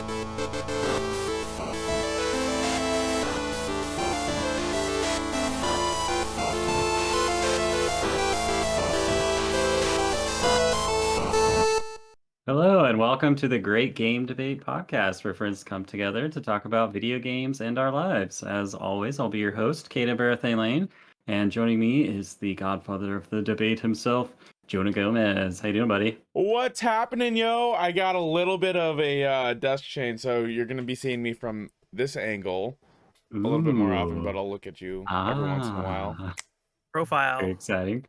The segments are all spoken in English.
Hello, and welcome to the Great Game Debate podcast, where friends come together to talk about video games and our lives. As always, I'll be your host, Caden Barathane Lane, and joining me is the godfather of the debate himself, Jonah Gomez. How you doing, buddy? What's happening, yo? I got a little bit of a desk change, so you're going to be seeing me from this angle a little bit more often, but Ooh. I'll look at you every once in a while. Profile. Very exciting.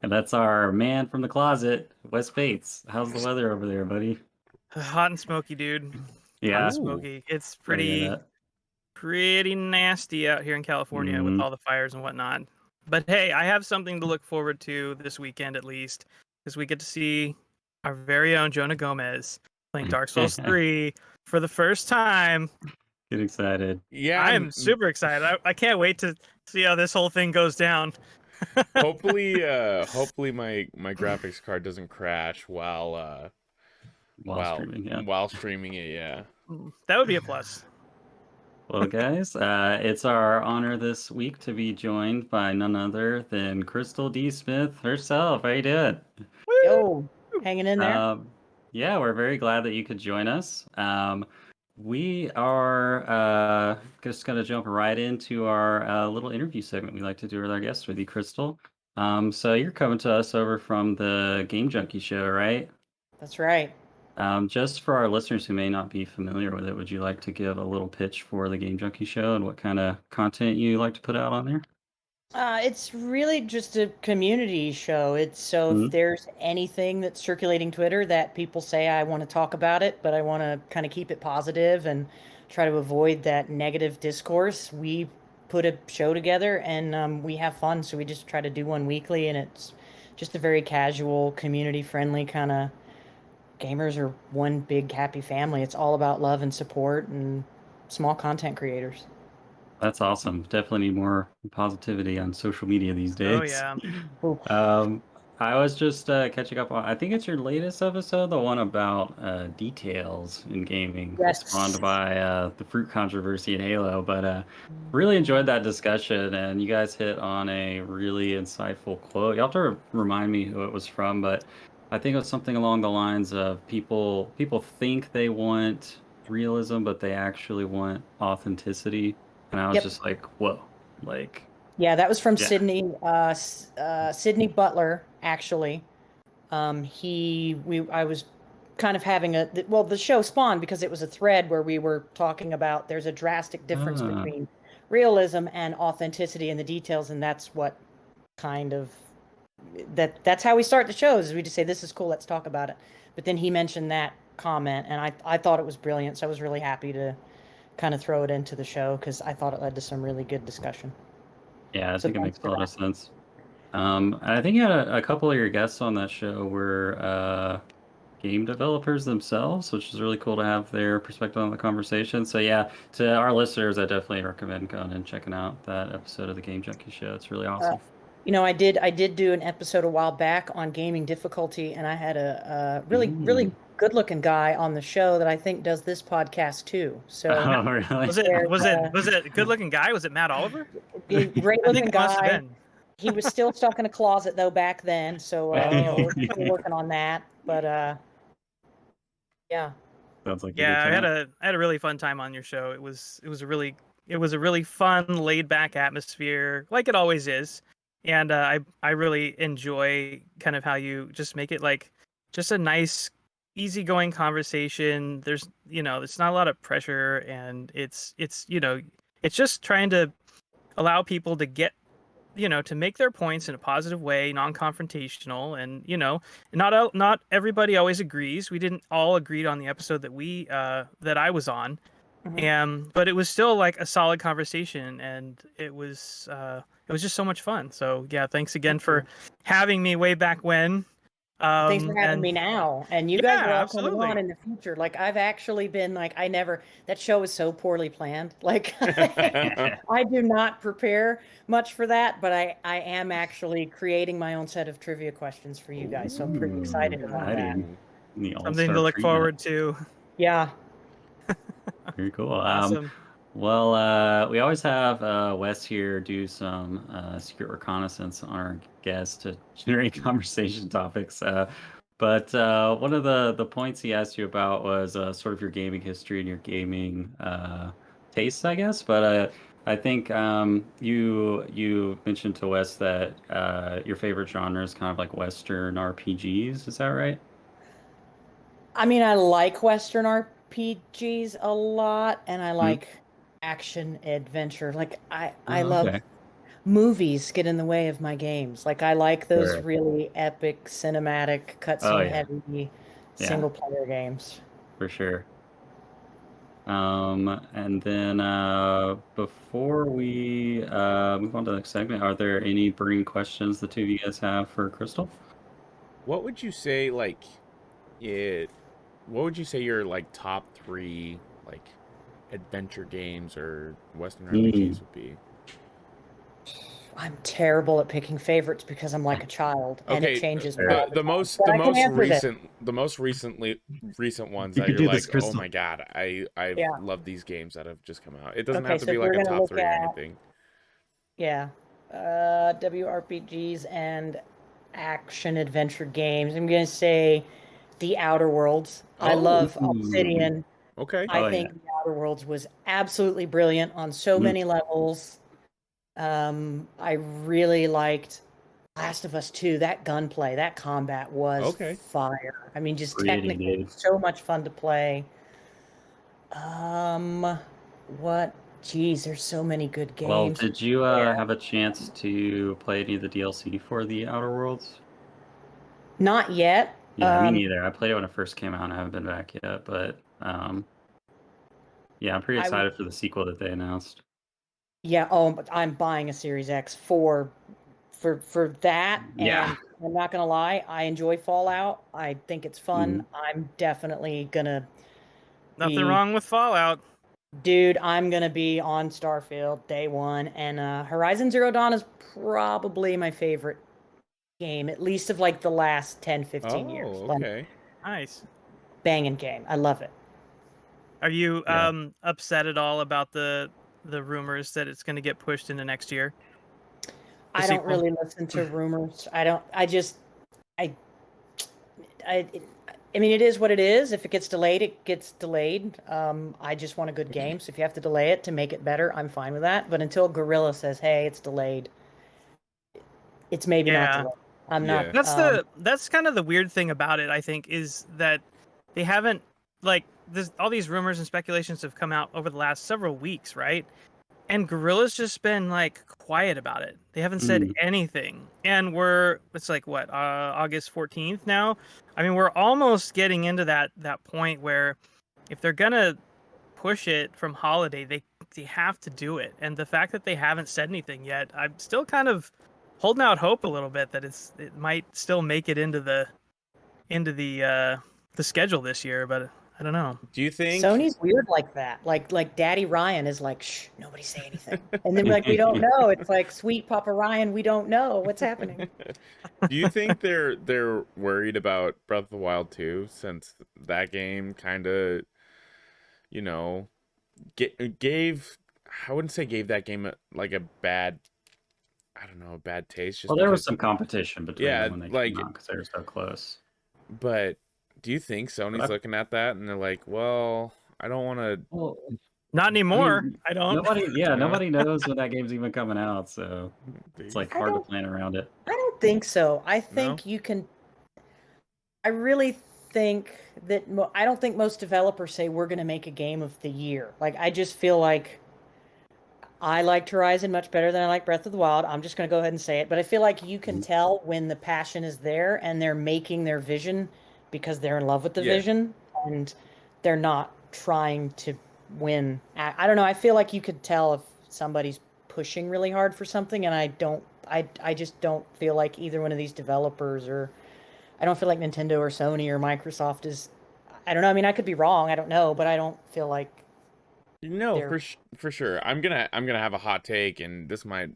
And that's our man from the closet, Wes Bates. How's the weather over there, buddy? Hot and smoky, dude. Hot Yeah, and smoky. It's I hear that. pretty nasty out here in California with all the fires and whatnot. But hey, I have something to look forward to this weekend at least, because we get to see our very own Jonah Gomez playing Dark Souls 3 for the first time. Get excited. Yeah, I am super excited. I can't wait to see how this whole thing goes down. hopefully my graphics card doesn't crash while streaming it, yeah. That would be a plus. Well, guys, it's our honor this week to be joined by none other than Crystal D. Smith herself. How you doing? Yo, hanging in there. Yeah, we're very glad that you could join us. We are just going to jump right into our little interview segment we like to do with our guests, with you, Crystal. So you're coming to us over from the Game Junkie show, right? That's right. Just for our listeners who may not be familiar with it, would you like to give a little pitch for the Game Junkie show and what kind of content you like to put out on there? It's really just a community show. If there's anything that's circulating Twitter that people say, I want to talk about it, but I want to kind of keep it positive and try to avoid that negative discourse, we put a show together and we have fun. So we just try to do one weekly, and it's just a very casual, community-friendly kind of. Gamers are one big happy family. It's all about love and support and small content creators. That's awesome. Definitely need more positivity on social media these days. Oh, yeah. I was just catching up on, I think it's your latest episode, the one about details in gaming, Yes. spawned by the fruit controversy in Halo. But really enjoyed that discussion, and you guys hit on a really insightful quote. You'll have to remind me who it was from, but I think it was something along the lines of people think they want realism, but they actually want authenticity. And I was just like, whoa, like. Yeah, that was from Yeah. Sydney Butler, actually. I was kind of having the show spawned because it was a thread where we were talking about there's a drastic difference between realism and authenticity in the details, and that's what kind of that's how we start the shows, is we just say, this is cool, let's talk about it. But then he mentioned that comment, and I thought it was brilliant, so I was really happy to kind of throw it into the show because I thought it led to some really good discussion. Yeah, I think it makes a lot of sense. I think you had a couple of your guests on that show were game developers themselves, which is really cool to have their perspective on the conversation. So yeah, to our listeners, I definitely recommend going and checking out that episode of the Game Junkie show. It's really awesome. I did do an episode a while back on gaming difficulty, and I had a really good-looking guy on the show that I think does this podcast too. So oh, really? Was it a good-looking guy? Was it Matt Oliver? Great-looking guy. He was still stuck in a closet though back then, so we're working on that. But yeah. Sounds like I had a really fun time on your show. It was a really fun, laid-back atmosphere, like it always is. And I really enjoy kind of how you just make it like just a nice, easygoing conversation. There's not a lot of pressure, and it's just trying to allow people to get to make their points in a positive way, non-confrontational, and not everybody always agrees. We didn't all agree on the episode that I was on, but it was still like a solid conversation, and it was just so much fun. So yeah, thanks again for having me way back when. Thanks for having me now. And you guys are all absolutely. coming on in the future. Like, I've actually been like, that show is so poorly planned. Like, I do not prepare much for that, but I am actually creating my own set of trivia questions for you guys. So I'm pretty excited about that. Something to look forward to. Yeah. Very cool. Awesome. Well, we always have Wes here do some secret reconnaissance on our guests to generate conversation topics. But one of the points he asked you about was sort of your gaming history and your gaming tastes, I guess. But I think you mentioned to Wes that your favorite genre is kind of like Western RPGs. Is that right? I mean, I like Western RPGs a lot, and I Mhm. like action adventure. Like I Oh, love okay. movies get in the way of my games. Like I like those Sure. really epic, cinematic, Oh cutscene yeah. heavy Yeah, single player games. for sure. And then before we move on to the next segment, are there any burning questions the two of you guys have for Crystal? What would you say, like, it? What would you say your like top three like adventure games or Western Mm. RPGs would be? I'm terrible at picking favorites because I'm like a child and it Okay, changes Fair. all the the the time. most But the I can most answer this. recent ones You that could you're do this, like, oh Crystal. my god, I Yeah. love these games that have just come out. It doesn't Okay, have to so be if like we're a gonna top look three or at, anything. yeah, WRPGs and action adventure games, I'm gonna say The Outer Worlds. I Oh, love Ooh. Obsidian. okay. I Oh yeah. think The Outer Worlds was absolutely brilliant on so Mm. many levels. I really liked Last of Us 2. That gunplay, that combat was Okay. fire. I mean, just Pretty, technically dude. so much fun to play. What? Geez, there's so many good Well, games did you there. have a chance to play any of the DLC for the Outer Worlds? Not yet. Yeah, me neither. I played it when it first came out and I haven't been back yet, but yeah, I'm pretty I excited for the sequel that they announced. Yeah, oh, but I'm buying a Series X for that, Yeah. and I'm not gonna lie, I enjoy Fallout. I think it's fun. Mhm. I'm definitely gonna Nothing be wrong with Fallout. Dude, I'm gonna be on Starfield day one, and Horizon Zero Dawn is probably my favorite game, at least of like the last 10, 15 years. Oh, Like, okay. Nice. banging game. I love it. Are you Yeah. upset at all about the rumors that it's going to get pushed into next year? The I don't sequel? really listen to rumors. I don't. I just. I. I. I mean, it is what it is. If it gets delayed, it gets delayed. I just want a good game. So if you have to delay it to make it better, I'm fine with that. But until Gorilla says, "Hey, it's delayed," it's maybe not Yeah. delayed. I'm not. Yeah. That's kind of the weird thing about it, I think, is that they haven't, like, all these rumors and speculations have come out over the last several weeks, right? And Gorilla's just been like quiet about it. They haven't said Mm. anything. And it's like what, August 14th now? I mean, we're almost getting into that point where if they're gonna push it from holiday, they have to do it. And the fact that they haven't said anything yet, I'm still kind of holding out hope a little bit that it might still make it into the schedule this year, but I don't know. Do you think? Sony's weird like that. Like Daddy Ryan is like, shh, nobody say anything. And then like we don't know. It's like sweet Papa Ryan, we don't know what's happening. Do you think they're worried about Breath of the Wild 2 since that game kind of, you know, gave I wouldn't say gave that game like a bad, I don't know, a bad taste Well, just there was because, some competition between yeah, them when they came like, out because they were so close. but do you think But Sony's looking at that and they're like, well, I don't want to, well, Not I anymore. mean, I don't. yeah, nobody knows when that game's even coming out, so it's like I hard to don't plan around it. I don't think so. I No. think you can I really think that I don't think most developers say we're going to make a game of the year. Like I just feel like I liked Horizon much better than I like Breath of the Wild. I'm just going to go ahead and say it, but I feel like you can Mhm. tell when the passion is there and they're making their vision because they're in love with the yeah, vision and they're not trying to win. I don't know. I feel like you could tell if somebody's pushing really hard for something, and I just don't feel like either one of these developers, or I don't feel like Nintendo or Sony or Microsoft is. I don't know. I mean, I could be wrong. I don't know, but I don't feel like no, they're. for sure. I'm gonna have a hot take, and this might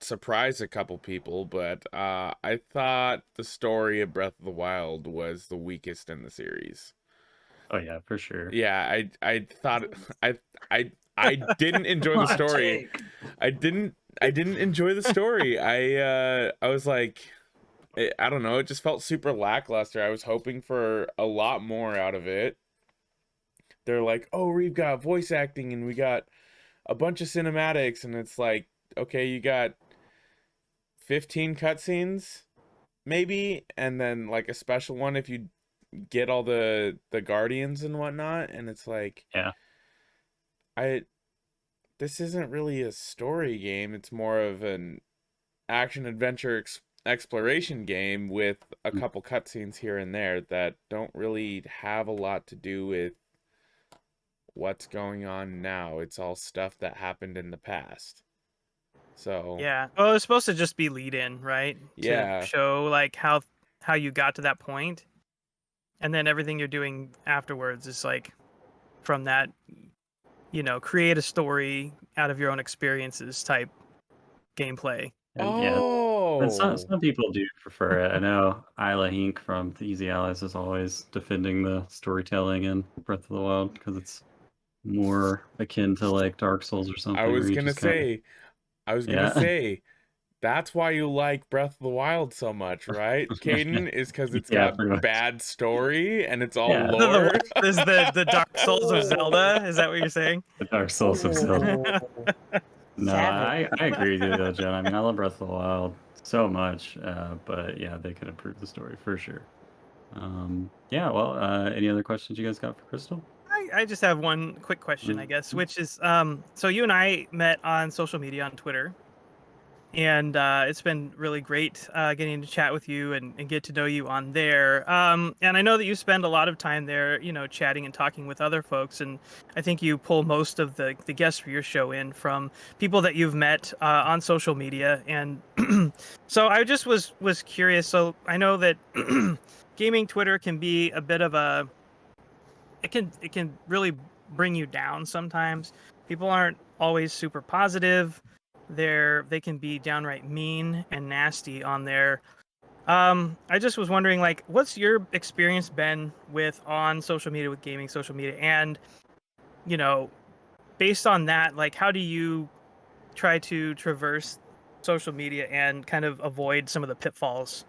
surprise a couple people, but I thought the story of Breath of the Wild was the weakest in the series. Oh yeah, for sure. Yeah, I thought I didn't enjoy the Hot story. take. I didn't enjoy the story. I was like, I don't know, it just felt super lackluster. I was hoping for a lot more out of it. They're like, "Oh, we've got voice acting and we got a bunch of cinematics," and it's like, okay, you got 15 cutscenes maybe, and then like a special one if you get all the guardians and whatnot, and it's like, Yeah. I this isn't really a story game. It's more of an action adventure exploration game with a Mm. couple cutscenes here and there that don't really have a lot to do with what's going on now. It's all stuff that happened in the past. So, Yeah. Well, it's supposed to just be lead in, right? To yeah. show like how you got to that point, and then everything you're doing afterwards is like from that, create a story out of your own experiences type gameplay. And yeah, but some Oh, some people do prefer it. I know Isla Hink from the Easy Allies is always defending the storytelling in Breath of the Wild because it's more akin to like Dark Souls or I something, where was you gonna just kind of say, I was gonna yeah, say, that's why you like Breath of the Wild so much, right, Caden? Is because it's yeah, got pretty much, bad story and it's all yeah, The lore. what is the Dark Souls of Zelda? Is that what you're saying? the Dark Souls of Zelda. Oh, No, savage. I agree with you though, Jen. I mean, I love Breath of the Wild so much, but yeah, they could improve the story for sure. Yeah, well, any other questions you guys got for Crystal? I just have one quick question, I guess, which is so you and I met on social media on Twitter, and it's been really great getting to chat with you and get to know you on there. And I know that you spend a lot of time there, chatting and talking with other folks. And I think you pull most of the guests for your show in from people that you've met on social media. And so I just was curious. So I know that gaming Twitter can be a bit of it can really bring you down sometimes. People aren't always super positive. They can be downright mean and nasty on there. I just was wondering, like, what's your experience been with on social media, with gaming social media, and you know, based on that, like, how do you try to traverse social media and kind of avoid some of the pitfalls?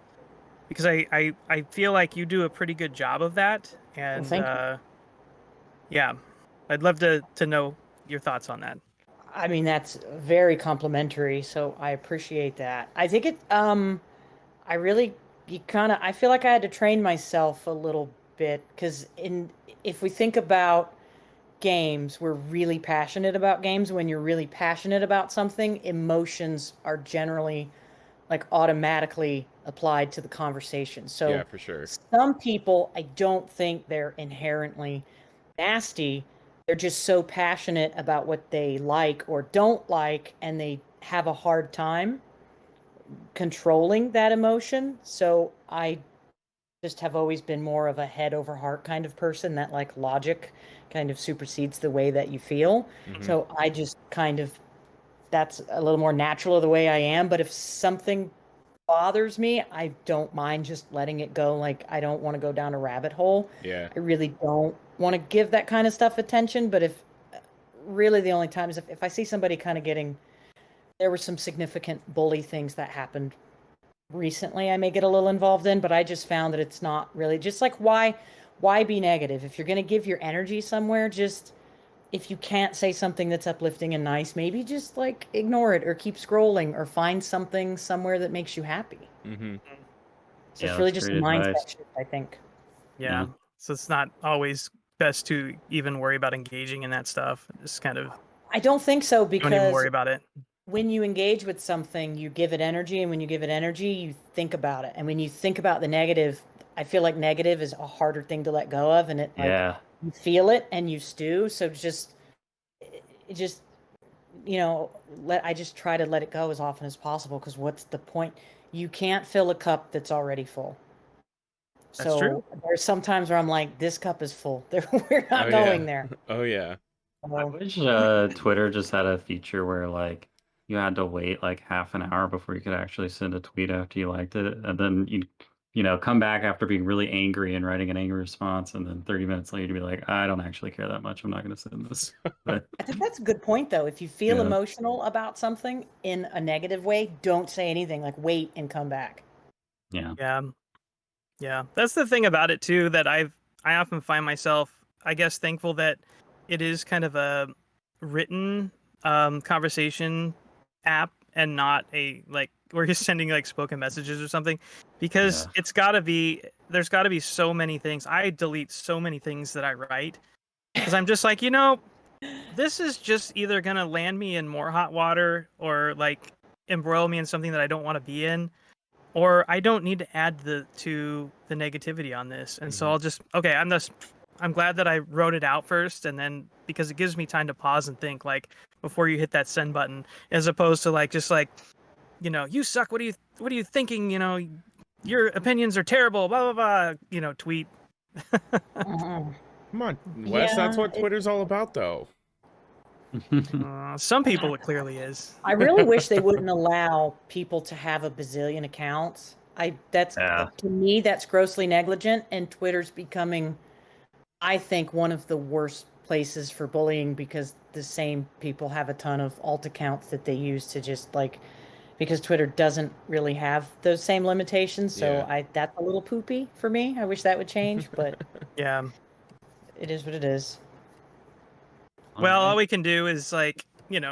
Because I feel like you do a pretty good job of that, Well, and thank you. yeah, I'd love to know your thoughts on that. I mean, that's very complimentary, so I appreciate that. I think I really, I feel like I had to train myself a little bit because if we think about games, we're really passionate about games. When you're really passionate about something, emotions are generally like automatically applied to the conversation. Yeah, So for sure. some people, I don't think they're inherently nasty. They're just so passionate about what they like or don't like, and they have a hard time controlling that emotion. So I just have always been more of a head over heart kind of person that like logic kind of supersedes the way that you feel. Hmm. So I just kind of that's a little more natural of the way I am. But if something bothers me, I don't mind just letting it go. Like I don't want to go down a rabbit hole. Yeah. I really don't want to give that kind of stuff attention. But if really the only time is if I see somebody kind of getting, there were some significant bully things that happened recently, I may get a little involved in, but I just found that it's not really just like why be negative? If you're going to give your energy somewhere, just if you can't say something that's uplifting and nice, maybe just like ignore it or keep scrolling or find something somewhere that makes you happy. Hmm. So Yeah, it's really that's just a great advice. mindset shift, I think. Yeah. So it's not always best to even worry about engaging in that stuff. Just kind of I don't think so don't even because worry about it. when you engage with something, you give it energy, and when you give it energy, you think about it. And when you think about the negative, I feel like negative is a harder thing to let go of, and it like Yeah, you feel it and you stew. So it just I just try to let it go as often as possible because what's the point? You can't fill a cup that's already full. That's true. So there's sometimes where I'm like, this cup is full. We're Oh not yeah. going there. Oh yeah. I So, wish Twitter just had a feature where like you had to wait like half an hour before you could actually send a tweet after you liked it, and then you come back after being really angry and writing an angry response, and then 30 minutes later to be like, I don't actually care that much. I'm not going to send this. But I think that's a good point, though. If you feel Yeah. emotional about something in a negative way, don't say anything. Like, wait and come back. yeah, Yeah. That's the thing about it too, that I often find myself, I guess, thankful that it is kind of a written conversation app and not a like where you're sending like spoken messages or something, because Yeah. there's got to be so many things. I delete so many things that I write because I'm just like, this is just either gonna land me in more hot water or like embroil me in something that I don't want to be in, or I don't need to add to the negativity on this. And so I'll just I'm glad that I wrote it out first, and then because it gives me time to pause and think like before you hit that send button, as opposed to like just like, you suck. What are you thinking? Your opinions are terrible. Blah blah blah. Tweet. Mhm. Come on, Wes. That's Yeah, what Twitter's all about, though. Some people it clearly is. I really wish they wouldn't allow people to have a bazillion accounts. Yeah. To me, that's grossly negligent, and Twitter's becoming, I think, one of the worst places for bullying because the same people have a ton of alt accounts that they use to just like, because Twitter doesn't really have those same limitations. So Yeah. that's a little poopy for me. I wish that would change, but Yeah. it is what it is. Well, all Alright. we can do is like,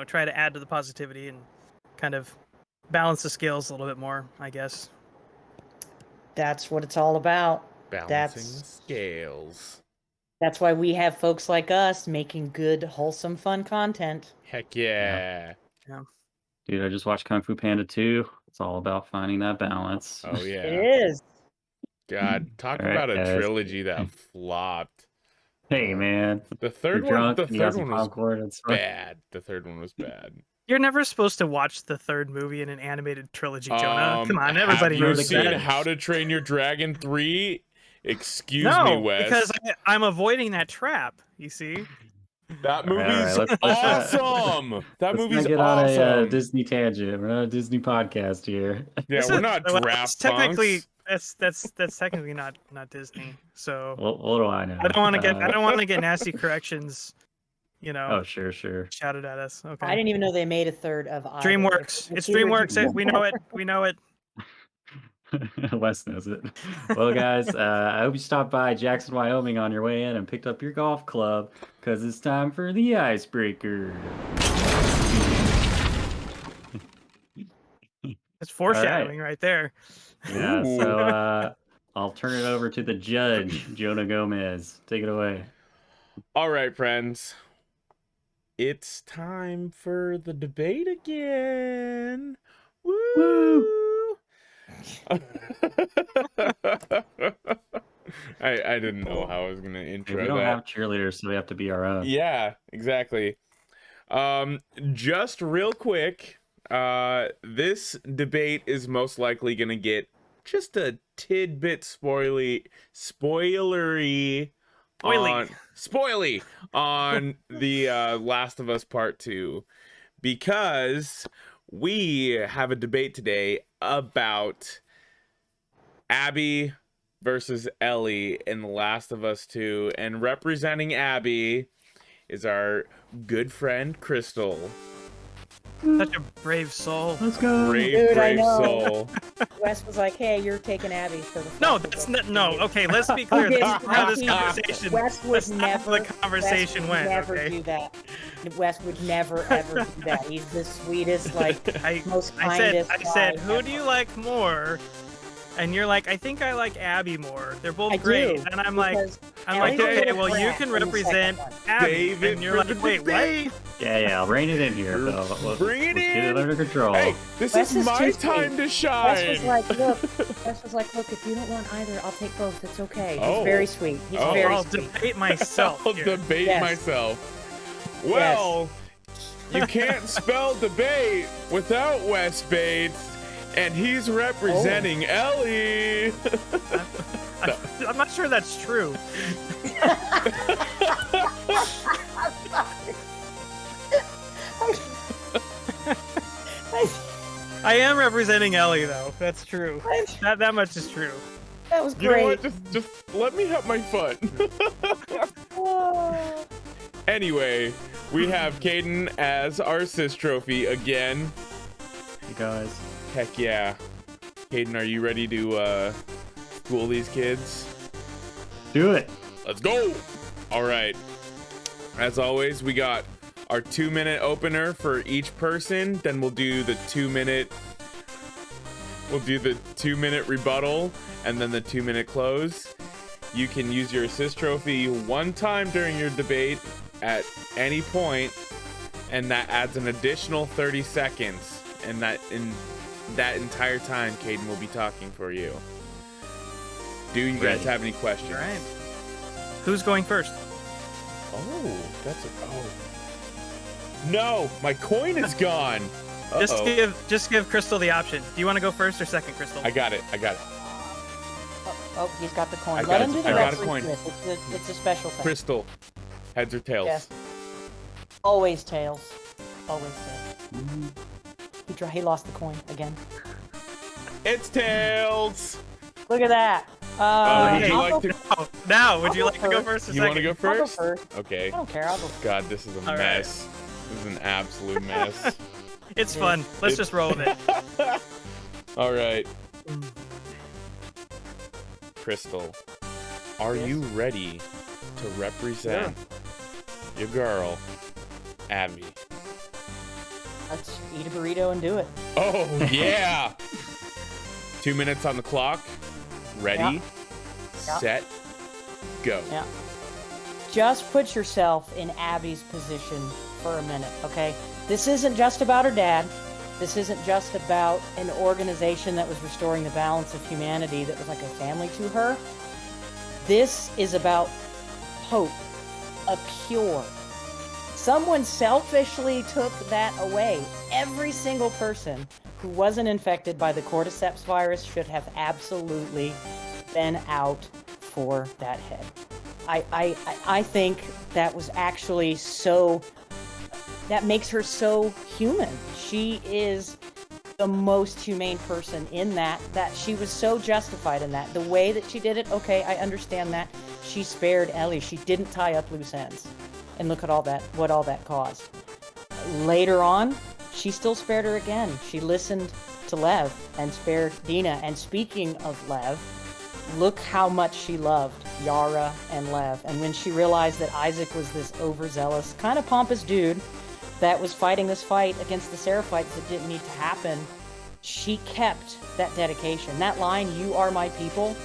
try to add to the positivity and kind of balance the scales a little bit more, I guess. That's what it's all about. Balancing the scales. That's why we have folks like us making good, wholesome, fun content. Heck yeah. Dude, I just watched Kung Fu Panda 2. It's all about finding that balance. Oh yeah. It is. God, talk All right, about a guys. trilogy that flopped. Hey, man. The You're third one. drunk, The and you got third some one was popcorn. It's fine. bad. The third one was bad. You're never supposed to watch the third movie in an animated trilogy, Jonah. Come on, have everybody you knows seen that. How to Train Your Dragon 3? Excuse me, No, Wes. because I'm avoiding that trap. You see? That All right, movie's let's awesome. That Let's movie's not get on a awesome. Disney tangent. We're not a Disney podcast here. Yeah, we're not well, draft technically punks. that's technically not Disney. So What do I know? I don't want to get nasty corrections. Oh, sure. Shouted at us. Okay. I didn't even know they made a third of either. DreamWorks. It's If you were DreamWorks. to- We know it. We know it. Wes knows it. Well, guys, I hope you stopped by Jackson, Wyoming on your way in and picked up your golf club because it's time for the Icebreaker. It's foreshadowing right there. Yeah, Ooh. so I'll turn it over to the judge, Jonah Gomez. Take it away. All right, friends. It's time for the debate again. Woo! I didn't know how I was gonna intro We don't that. have cheerleaders, so we have to be our own. Yeah, exactly. Just real quick, this debate is most likely gonna get just a tidbit spoilery on the Last of Us Part 2, because we have a debate today about Abby versus Ellie in The Last of Us 2, and representing Abby is our good friend Crystal. Such a brave soul. Let's go. Dude, I Brave know. soul. Wes was like, "Hey, you're taking Abby for the." No, festival." that's not. No, okay. Let's be clear. That's not how this conversation. Wes would That's not how never. the conversation Wes would went. Never Okay. do that. Wes would never ever do that. He's the sweetest, like most I kindest. said, guy who do ever. you like more? And you're like, I think I like Abby more. They're both I great. do, And I'm like, because okay, Ellie was well, a you brat can in the second represent one. Abby. Save it And you're for like, the wait, what? debate. Yeah, I'll rein it in here. So let's Bring it get it in. under control. Hey, this Wes is is my too time sweet. to Wes shine. was like, look, if you don't want either, I'll take both. It's okay. He's Oh. very sweet. He's Oh. very I'll sweet. debate myself. I'll here. debate Yes. myself. Well, you can't spell debate without Wes Bates, and he's representing Ellie. I'm not sure that's true. I am representing Ellie, though. That's true. That much is true. That was You know great. what? Just let me have my fun. Anyway, we have Caden as our sis trophy again. You guys. Heck yeah. Caden, are you ready to school these kids? Do it. Let's go. All right. As always, we got our 2-minute opener for each person. Then we'll do the 2-minute rebuttal and then the 2-minute close. You can use your assist trophy one time during your debate at any point, and that adds an additional 30 seconds. And that entire time, Caden will be talking for you. Do you guys have any questions? All right. Who's going first? Oh, no, my coin is gone. Just give Crystal the option. Do you want to go first or second, Crystal? I got it. Oh, he's got the coin. I Let got him it. do the I got a wrestling coin. twist. It's a special thing. Crystal, heads or tails? Yes. Always tails. Always tails. He lost the coin again. It's tails. Look at that. Would you I'll like go to? Now, would I'll you go like to go first. first or You want to second? go I'll go first? first. Okay. I don't care. I'll go. God, this is a All right. mess. This is an absolute mess. It's fun. Let's just roll with it. All right. Crystal, are Yes. you ready to represent your girl, Abby? Let's eat a burrito and do it. Oh, yeah. 2 minutes on the clock. Ready, Yeah. set, go. Yeah. Just put yourself in Abby's position for a minute, okay? This isn't just about her dad. This isn't just about an organization that was restoring the balance of humanity that was like a family to her. This is about hope, a cure. Someone selfishly took that away. Every single person who wasn't infected by the cordyceps virus should have absolutely been out for that head. I think that was actually so, that makes her so human. She is the most humane person in that she was so justified in that. The way that she did it, okay, I understand that. She spared Ellie. She didn't tie up loose ends. And look at what all that caused. Later on, she still spared her again. She listened to Lev and spared Dina. And speaking of Lev, look how much she loved Yara and Lev. And when she realized that Isaac was this overzealous, kind of pompous dude that was fighting this fight against the Seraphites that didn't need to happen, she kept that dedication. That line, "You are my people,"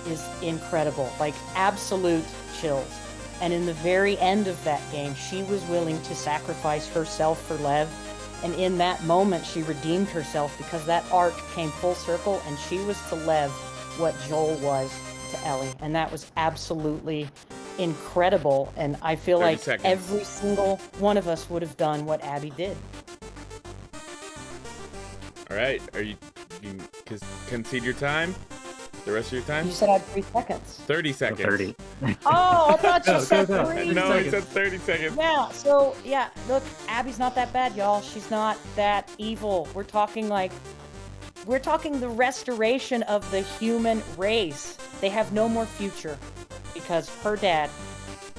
is incredible. Like, absolute chills. And in the very end of that game, she was willing to sacrifice herself for Lev. And in that moment, she redeemed herself because that arc came full circle and she was to Lev what Joel was to Ellie. And that was absolutely incredible. And I feel 30 like seconds. every single one of us would have done what Abby did. All right. You concede your time? The rest of your time? You said I had 3 seconds. 30 seconds. 30. Oh, I thought you Go, said go, go. 3. No, he said 30 seconds. Yeah, so, yeah, look, Abby's not that bad, y'all. She's not that evil. We're talking the restoration of the human race. They have no more future because her dad,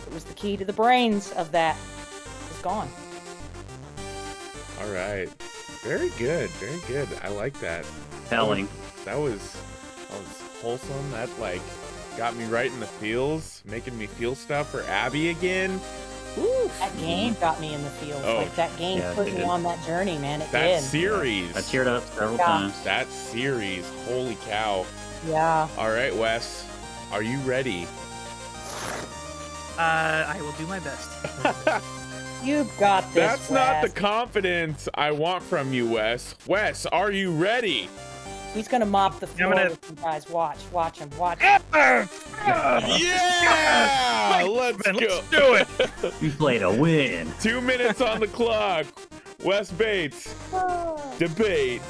who was the key to the brains of that, is gone. All right. Very good. Very good. I like that. Telling. That was wholesome. That got me right in the feels, making me feel stuff for Abby again. Woo. That game got me in the field. Oh. Like, that game Yeah, put it me did. on that journey, man. It That did. series. I teared up several Yeah. times. That series. Holy cow. Yeah. All right, Wes. Are you ready? I will do my best. You've got this, That's not the Wes. confidence I want from you, Wes. Wes, are you ready? He's gonna mop the floor gonna- with you guys. Watch him. Watch him. Yeah! Let's Man, go. let's do it. You played a win. 2 minutes on the clock. Wes Bates, debate.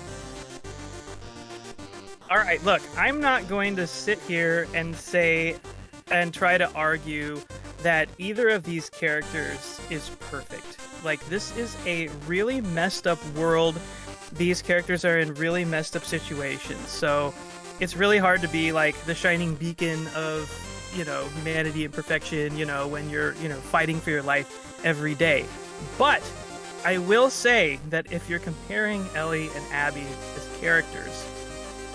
All right, look, I'm not going to sit here and say and try to argue that either of these characters is perfect. Like, this is a really messed up world. These characters are in really messed up situations. So it's really hard to be like the shining beacon of, humanity and perfection, when you're, fighting for your life every day. But I will say that if you're comparing Ellie and Abby as characters,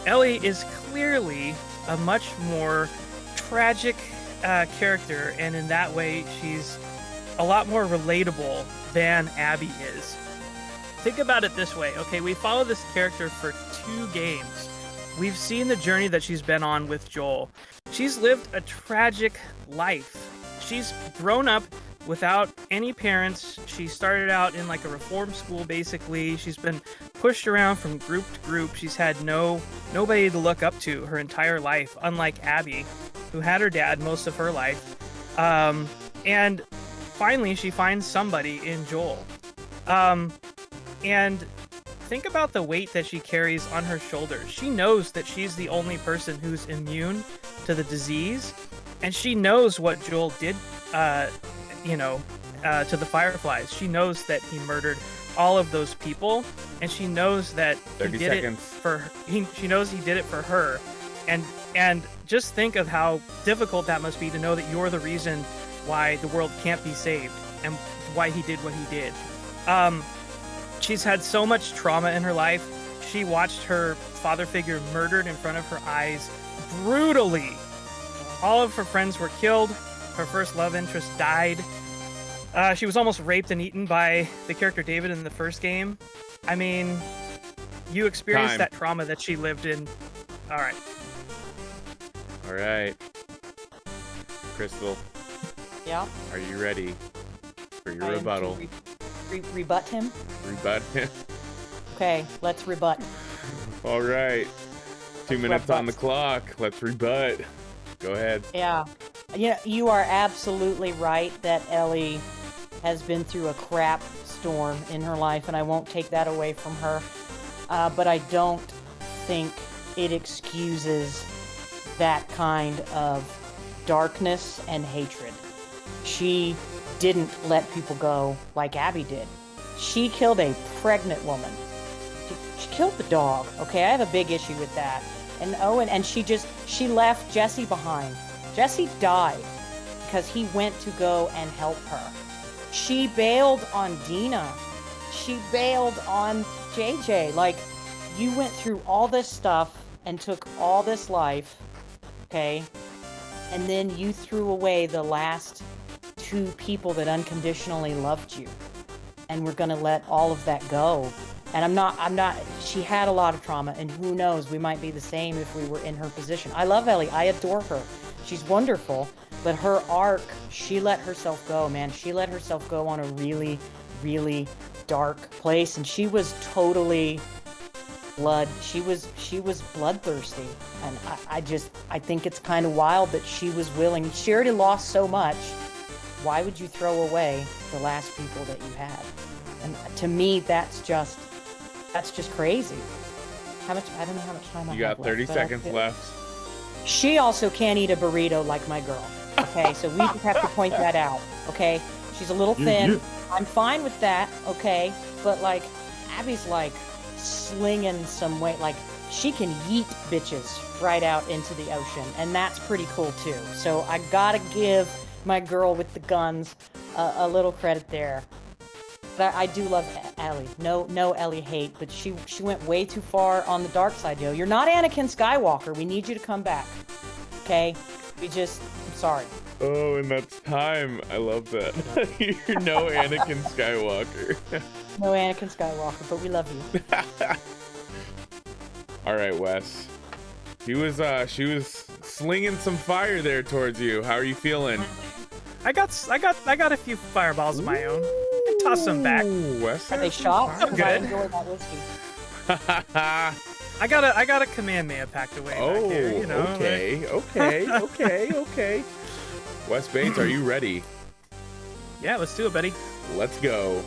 Ellie is clearly a much more tragic character, and in that way, she's a lot more relatable than Abby is. Think about it this way, okay? We follow this character for 2 games. We've seen the journey that she's been on with Joel. She's lived a tragic life. She's grown up without any parents. She started out in like a reform school, basically. She's been pushed around from group to group. She's had nobody to look up to her entire life, unlike Abby, who had her dad most of her life. And finally, she finds somebody in Joel. And think about the weight that she carries on her shoulders. She knows that she's the only person who's immune to the disease, and she knows what Joel did, to the Fireflies. She knows that he murdered all of those people, and she knows that he did it for her. She knows he did it for her, and just think of how difficult that must be to know that you're the reason why the world can't be saved and why he did what he did. She's had so much trauma in her life. She watched her father figure murdered in front of her eyes brutally. All of her friends were killed. Her first love interest died. She was almost raped and eaten by the character David in the first game. I mean, you experienced that trauma that she lived in. All right. Crystal. Yeah. Are you ready for your rebuttal? Rebut him? Rebut him. Okay, let's rebut. All right. 2 minutes on the clock. Let's rebut. Go ahead. Yeah. You are absolutely right that Ellie has been through a crap storm in her life, and I won't take that away from her. But I don't think it excuses that kind of darkness and hatred. She didn't let people go like Abby did. She killed a pregnant woman. She killed the dog. Okay, I have a big issue with that. And she left Jesse behind. Jesse died because he went to go and help her. She bailed on Dina. She bailed on JJ. Like, you went through all this stuff and took all this life, okay? And then you threw away the last 2 people that unconditionally loved you, and we're gonna let all of that go. And I'm not, she had a lot of trauma, and who knows, we might be the same if we were in her position. I love Ellie, I adore her. She's wonderful, but her arc, she let herself go, man. She let herself go on a really, really dark place, and she was totally she was bloodthirsty. And I think it's kind of wild that she was willing. She already lost so much. Why would you throw away the last people that you had? And to me, that's just crazy. I don't know how much time I have left. You got 30 seconds left. She also can't eat a burrito like my girl. Okay, so we just have to point that out. Okay, she's a little thin. I'm fine with that. Okay, but like Abby's like slinging some weight. Like she can yeet bitches right out into the ocean, and that's pretty cool too. So I gotta give my girl with the guns a little credit there. But I do love Ellie. No Ellie hate, but she went way too far on the dark side, yo. You're not Anakin Skywalker. We need you to come back. Okay? I'm sorry. Oh, and that's time. I love that. You're no Anakin Skywalker. No Anakin Skywalker, but we love you. All right, Wes. She was slinging some fire there towards you. How are you feeling? I got a few fireballs of my own. I toss them back. Wes, are they shot? I'm good. I enjoy that whiskey. I got a Kamehameha packed away back here, you know. Okay. Wes Bates, are you ready? Yeah, let's do it, buddy. Let's go.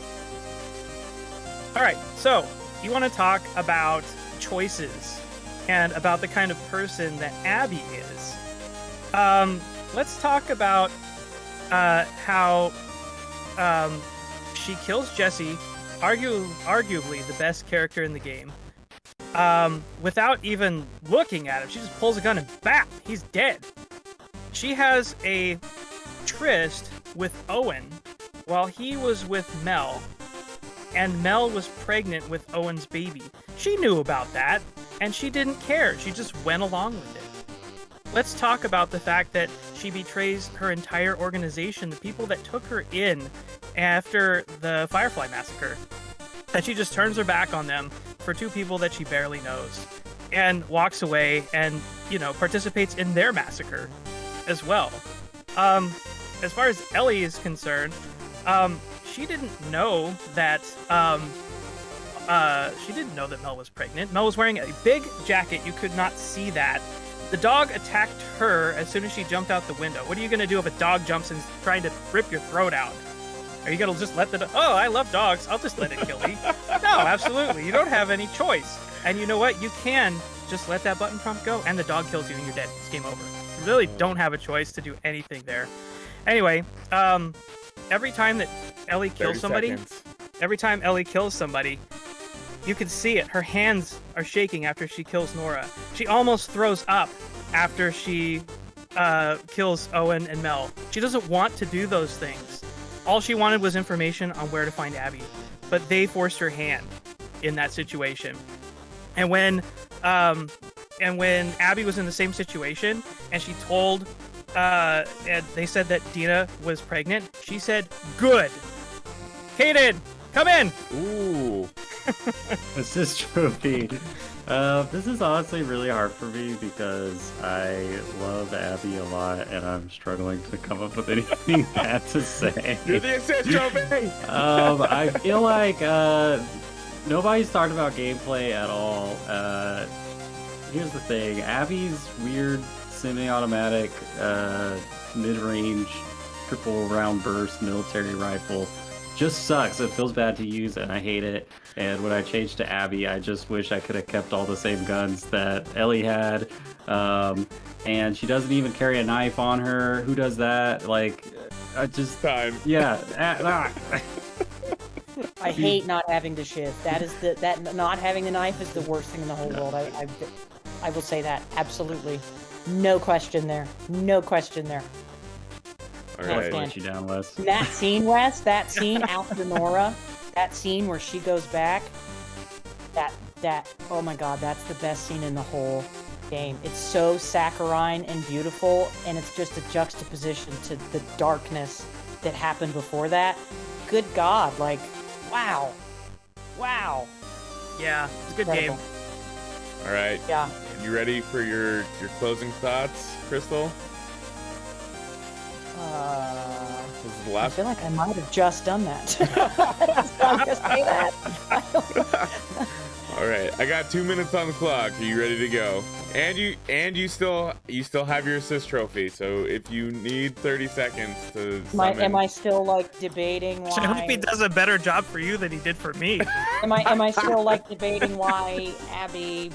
All right, so you want to talk about choices and about the kind of person that Abby is. Let's talk about how she kills Jesse, arguably the best character in the game. without even looking at him. She just pulls a gun and bam, he's dead. She has a tryst with Owen while he was with Mel, and Mel was pregnant with Owen's baby. She knew about that, and she didn't care. She just went along with it. Let's talk about the fact that she betrays her entire organization, the people that took her in after the Firefly Massacre. That she just turns her back on them for two people that she barely knows, and walks away and, participates in their massacre as well. As far as Ellie is concerned, she didn't know that Mel was pregnant. Mel was wearing a big jacket. You could not see that. The dog attacked her as soon as she jumped out the window. What are you going to do if a dog jumps and is trying to rip your throat out? Are you going to just let oh, I love dogs, I'll just let it kill me? No, absolutely. You don't have any choice. And you know what? You can just let that button prompt go, and the dog kills you, and you're dead. It's game over. You really don't have a choice to do anything there. Anyway, every time that Ellie kills somebody, you can see it. Her hands are shaking after she kills Nora. She almost throws up after she kills Owen and Mel. She doesn't want to do those things. All she wanted was information on where to find Abby, but they forced her hand in that situation. And when Abby was in the same situation, and she told, and they said that Dina was pregnant, she said, "Good, Kaden, come in." Ooh. Assist trophy. This is honestly really hard for me because I love Abby a lot, and I'm struggling to come up with anything bad to say. You're the assist trophy. I feel like nobody's talked about gameplay at all. Here's the thing: Abby's weird semi-automatic mid-range triple round burst military rifle just sucks. It feels bad to use, and I hate it. And when I changed to Abby, I just wish I could have kept all the same guns that Ellie had. And she doesn't even carry a knife on her. Who does that? Like, I just... Time. Yeah. I hate not having to shift. That not having the knife is the worst thing in the whole world. I will say that. Absolutely. No question there. No question there. All right. Let you down, Wes. That scene, Wes, that scene after Nora, that scene where she goes back, oh my god, that's the best scene in the whole game. It's so saccharine and beautiful, and it's just a juxtaposition to the darkness that happened before that. Good god, like, wow. Yeah, it's a good Incredible. game. All right. Yeah. You ready for your closing thoughts, Crystal? This is the I last. feel like I might have just done that. So I'm gonna say that. All right, I got 2 minutes on the clock. Are you ready to go? And you still have your assist trophy. So if you need 30 seconds to Am I still like debating why? I hope he does a better job for you than he did for me. Am I still like debating why Abby?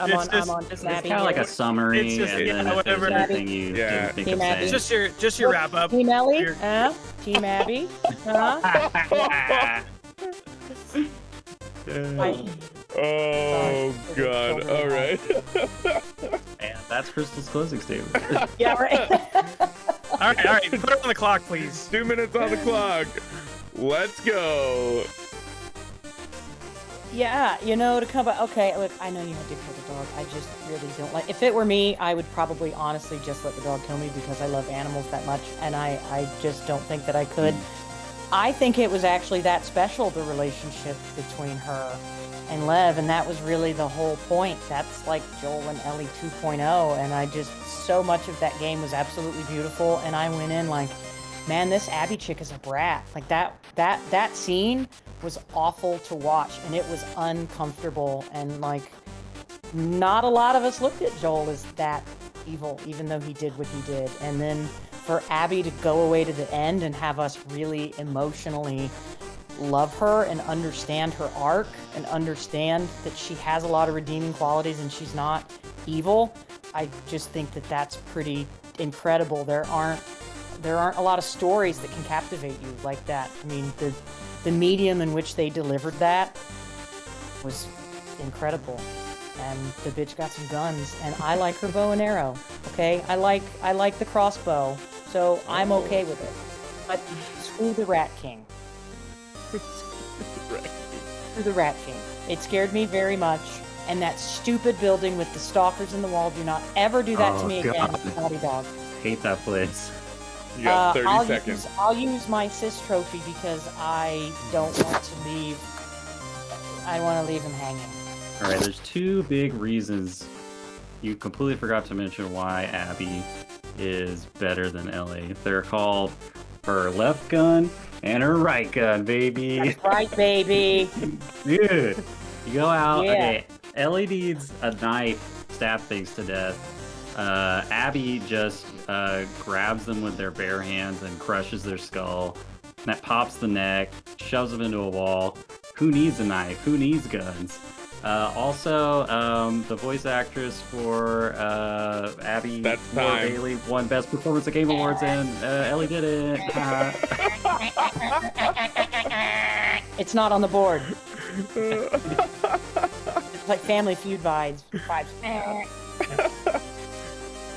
I'm on Team It's Abby. kind of like a here. summary, It's just- and yeah, then if whatever. there's anything you Yeah. didn't think Team of Abby. saying. Just your wrap up. Team Ellie? Your- Team Abby? Oh Sorry. God! Totally All right. And that's Crystal's closing statement. Yeah, right. All right. Put it on the clock, please. 2 minutes on the clock. Let's go. Yeah, to come back. Okay, look, I know you had to kill the dog. I just really don't like. If it were me, I would probably honestly just let the dog kill me because I love animals that much, and I just don't think that I could. I think it was actually that special, the relationship between her and Lev, and that was really the whole point. That's like Joel and Ellie 2.0, and I just, so much of that game was absolutely beautiful, and I went in like, man, this Abby chick is a brat. Like that scene was awful to watch, and it was uncomfortable, and like not a lot of us looked at Joel as that evil, even though he did what he did. And then for Abby to go away to the end and have us really emotionally love her and understand her arc and understand that she has a lot of redeeming qualities and she's not evil, I just think that that's pretty incredible. There aren't a lot of stories that can captivate you like that. I mean, the medium in which they delivered that was incredible. And the bitch got some guns, and I like her bow and arrow. Okay, I like the crossbow, so I'm okay with it. But screw the Rat King. Screw the Rat King. It scared me very much. And that stupid building with the stalkers in the wall. Do not ever do that to me again, Naughty Dog. Hate that place. You got 30 seconds. I'll use my sis trophy because I don't want to leave. I want to leave him hanging. All right, there's two big reasons you completely forgot to mention why Abby is better than Ellie. They're called her left gun and her right gun, baby. That's right, baby. Dude, you go out. Yeah. Okay, Ellie needs a knife, stab things to death. Abby just grabs them with their bare hands and crushes their skull. And that pops the neck, shoves them into a wall. Who needs a knife? Who needs guns? Also, the voice actress for Abby Bailey won Best Performance at Game Awards, and Ellie did it. It's not on the board. It's like Family Feud vibes.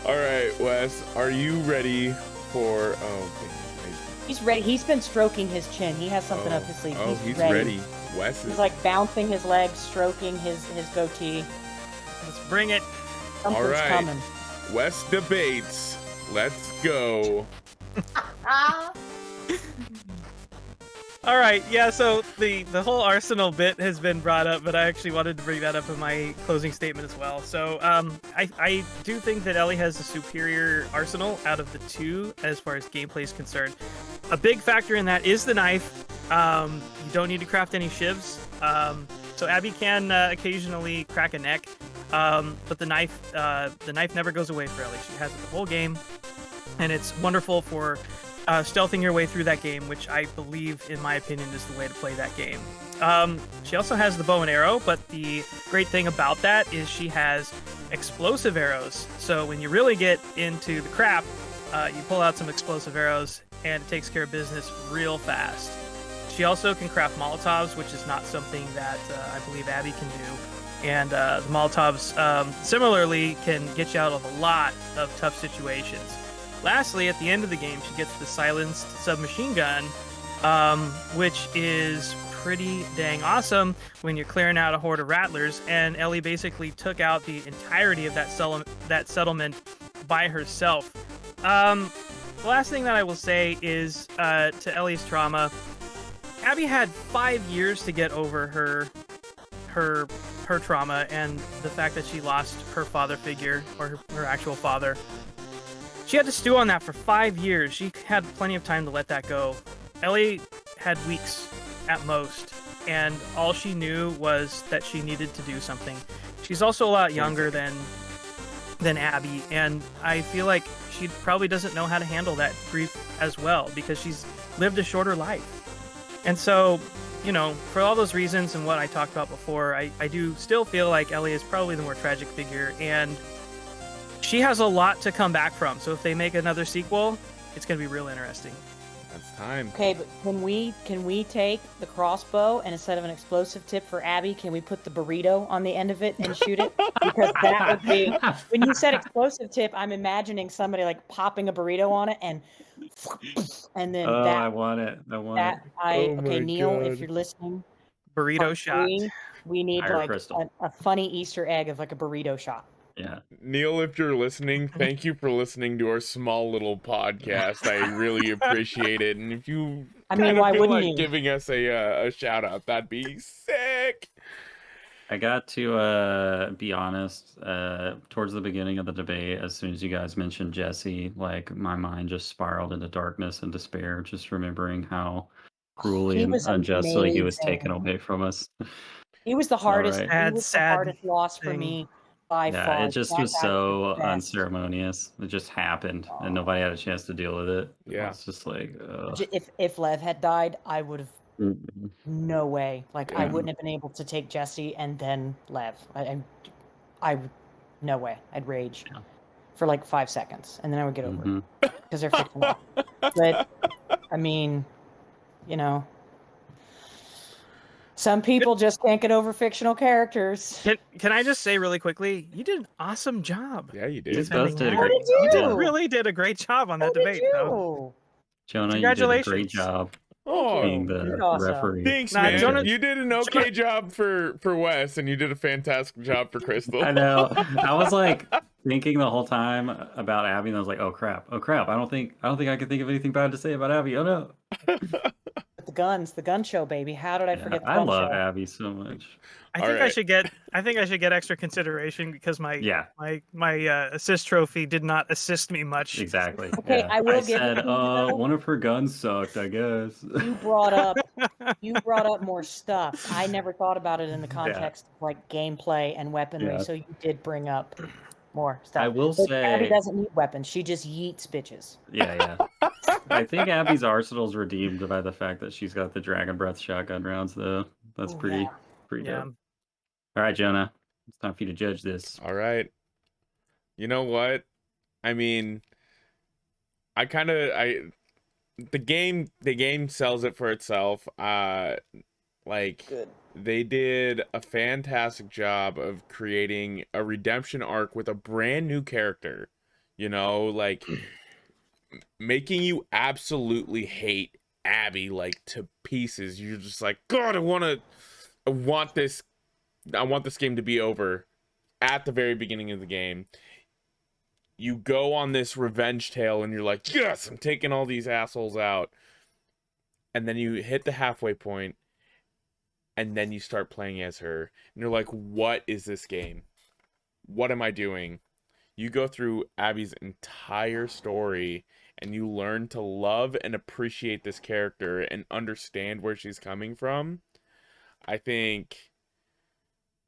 All right, Wes, are you ready for? He's ready. He's been stroking his chin. He has something up his sleeve. Oh, he's ready. Wes is. He's like bouncing his legs, stroking his goatee. Let's bring it. Something's All right. coming. Wes debates. Let's go. All right, yeah. So the whole Arsenal bit has been brought up, but I actually wanted to bring that up in my closing statement as well. So I do think that Ellie has a superior arsenal out of the two as far as gameplay is concerned. A big factor in that is the knife. You don't need to craft any shivs. So Abby can occasionally crack a neck, but the knife never goes away for Ellie. She has it the whole game, and it's wonderful for stealthing your way through that game, which I believe, in my opinion, is the way to play that game. She also has the bow and arrow, but the great thing about that is she has explosive arrows. So when you really get into the crap, you pull out some explosive arrows, and it takes care of business real fast. She also can craft Molotovs, which is not something that I believe Abby can do. And the Molotovs similarly can get you out of a lot of tough situations. Lastly, at the end of the game, she gets the silenced submachine gun, which is pretty dang awesome when you're clearing out a horde of rattlers. And Ellie basically took out the entirety of that settlement by herself. The last thing that I will say is to Ellie's trauma, Abby had 5 years to get over her trauma and the fact that she lost her father figure, or her actual father. She had to stew on that for 5 years. She had plenty of time to let that go. Ellie had weeks at most, and all she knew was that she needed to do something. She's also a lot younger than Abby, and I feel like she probably doesn't know how to handle that grief as well because she's lived a shorter life. And so, you know, for all those reasons and what I talked about before, I do still feel like Ellie is probably the more tragic figure, and she has a lot to come back from. So if they make another sequel, it's going to be real interesting. That's time. Okay, but can we take the crossbow, and instead of an explosive tip for Abby, can we put the burrito on the end of it and shoot it? Because that would be, when you said explosive tip, I'm imagining somebody like popping a burrito on it and then that. I want it. Okay, Neil, God. if you're listening, Burrito part shot. 3, we need Fire like crystal. a funny Easter egg of like a burrito shot. Yeah. Neil, if you're listening, thank you for listening to our small little podcast. I really appreciate it. And if you I mean, kinda why feel wouldn't like you? giving us a shout out, that'd be sick. I got to be honest, towards the beginning of the debate, as soon as you guys mentioned Jesse, like my mind just spiraled into darkness and despair, just remembering how cruelly He and was unjustly he was taken amazing. away from us. He was the hardest. right. He was the Sad hardest loss for thing. me by Yeah, far. it just That was guy so the best. unceremonious. It just happened, and nobody had a chance to deal with it. Yeah. It's just like, If Lev had died, I would have mm-mm. no way. Like I Yeah. wouldn't have been able to take Jesse and then Lev. I no way. I'd rage Yeah. for like 5 seconds, and then I would get over Mhm. it because they're fictional. But I mean, you know, Some people just can't get over fictional characters. Can I just say really quickly, you did an awesome job. Yeah, you did. You both did a How great did you? job. Really did a great job on that How did debate. So, you? Jonah, you did a great Congratulations. job Oh, being You the did awesome. referee. thanks, Nah, man. Jonah- You did an okay job for Wes, and you did a fantastic job for Crystal. I know. I was like thinking the whole time about Abby, and I was like, "Oh crap! Oh crap! I don't think I can think of anything bad to say about Abby." Oh no! The gun show, baby. How did I forget the I gun love show? Abby so much. I All think I right. should get extra consideration because my Yeah, assist trophy did not assist me much. exactly. Okay, Yeah. I will give it said, to you, though. one of her guns sucked, I guess. You brought up more stuff. I never thought about it in the context of like gameplay and weaponry. Yeah. So you did bring up more stuff. I will But Abby say, doesn't need weapons. She just yeets bitches. yeah. I think Abby's arsenal's redeemed by the fact that she's got the dragon breath shotgun rounds, though. That's Oh, pretty yeah. Yeah. dope. All right, Jonah, it's time for you to judge this. All right. You know what? I mean, the game sells it for itself. Like Good. they did a fantastic job of creating a redemption arc with a brand new character. You know, like making you absolutely hate Abby like to pieces. You're just like, God, I want this game to be over at the very beginning of the game. You go on this revenge tale and you're like, yes, I'm taking all these assholes out. And then you hit the halfway point and then you start playing as her. And you're like, what is this game? What am I doing? You go through Abby's entire story and you learn to love and appreciate this character and understand where she's coming from. I think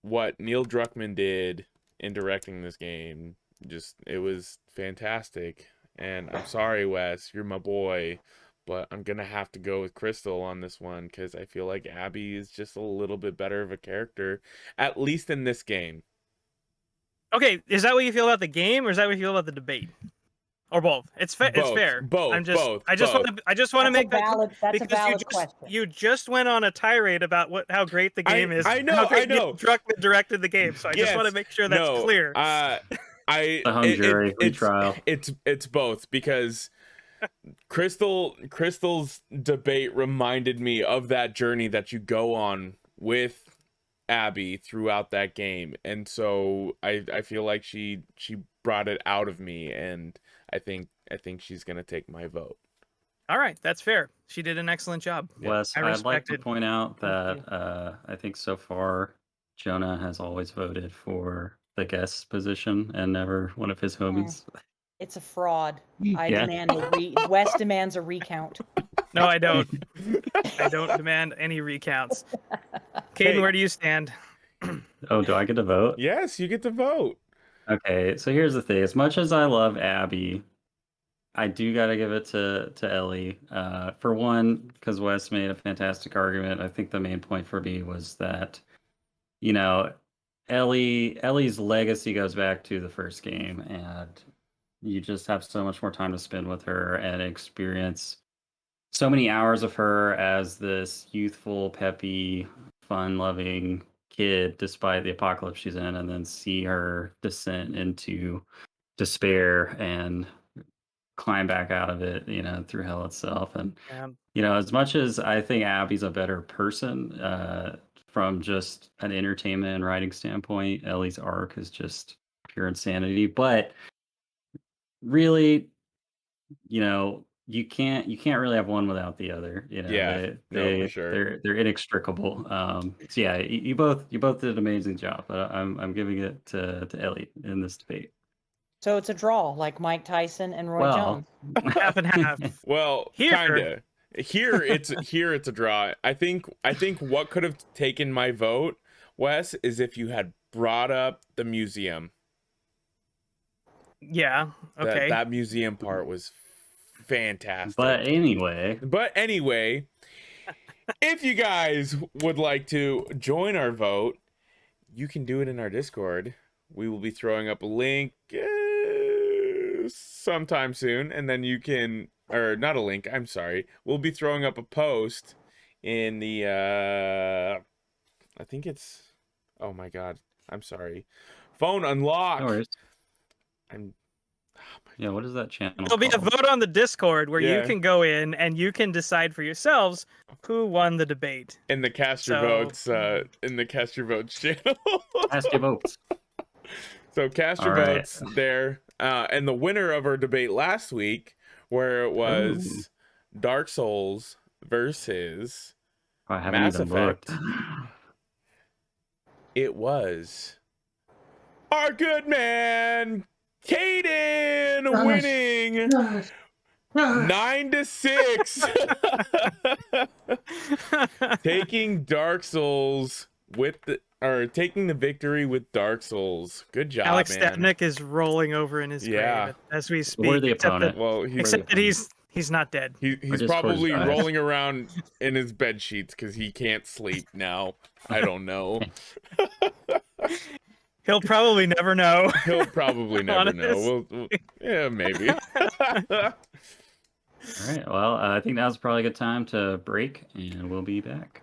what Neil Druckmann did in directing this game, it was fantastic. And I'm sorry, Wes, you're my boy, but I'm gonna have to go with Crystal on this one because I feel like Abby is just a little bit better of a character, at least in this game. Okay, is that what you feel about the game, or is that what you feel about the debate, or both? It's fair. It's Both. fair. Both. I'm just. Both. I just both. want to. I just want to make that clear That's a because valid question. you just went on a tirade about how great the game is. I know. How great I know. Neil Druckmann directed the game, so I just want to make sure that's clear. The hung jury retrial. It's both because Crystal's debate reminded me of that journey that you go on with Abby throughout that game, and so I feel like she brought it out of me, and I think she's gonna take my vote. All right, that's fair. She did an excellent job. Wes, I I'd like to respected- point out that I think so far Jonah has always voted for the guest position and never one of his homies. It's a fraud. I Yeah. demand Wes demands a recount. No, I don't. I don't demand any recounts. Caden, where do you stand? Oh, do I get to vote? Yes, you get to vote. Okay, so here's the thing. As much as I love Abby, I do gotta give it to Ellie. For one, because Wes made a fantastic argument. I think the main point for me was that, Ellie's legacy goes back to the first game, and you just have so much more time to spend with her and experience so many hours of her as this youthful, peppy, fun-loving kid despite the apocalypse she's in, and then see her descent into despair and climb back out of it, through hell itself. And as much as I think Abby's a better person, from just an entertainment and writing standpoint, Ellie's arc is just pure insanity. But really, you can't really have one without the other. For sure. They're inextricable. So yeah, you both did an amazing job. But I'm giving it to Ellie in this debate. So it's a draw, like Mike Tyson and Roy Jones. Half and half. Well, kinda. Here it's a draw. I think what could have taken my vote, Wes, is if you had brought up the museum. Yeah. Okay. That museum part was fantastic. But anyway, if you guys would like to join our vote, you can do it in our Discord. We will be throwing up a link sometime soon, and then you can, or not a link, I'm sorry. We'll be throwing up a post in the I think it's. Oh my god. I'm sorry. Phone unlock. No worries. I'm. Yeah, what is that channel There'll be a called? vote on the Discord where you Yeah. can go in and you can decide for yourselves who won the debate. In the cast your So- votes. In the cast your votes channel. Ask your votes. So cast your All right. votes there. And the winner of our debate last week, where it was Dark Souls versus I haven't Mass even Effect. looked. It was our good man Caden winning 9-6, taking Dark Souls taking the victory with Dark Souls. Good job, Alex man. Stepnick is rolling over in his grave as we speak. Worthy except opponent. Well, that he's not dead. he's Discord's probably died. rolling around in his bed sheets because he can't sleep now. I don't know. He'll probably never know. He'll probably never know. Honest. Yeah, maybe. All right. Well, I think now's probably a good time to break, and we'll be back.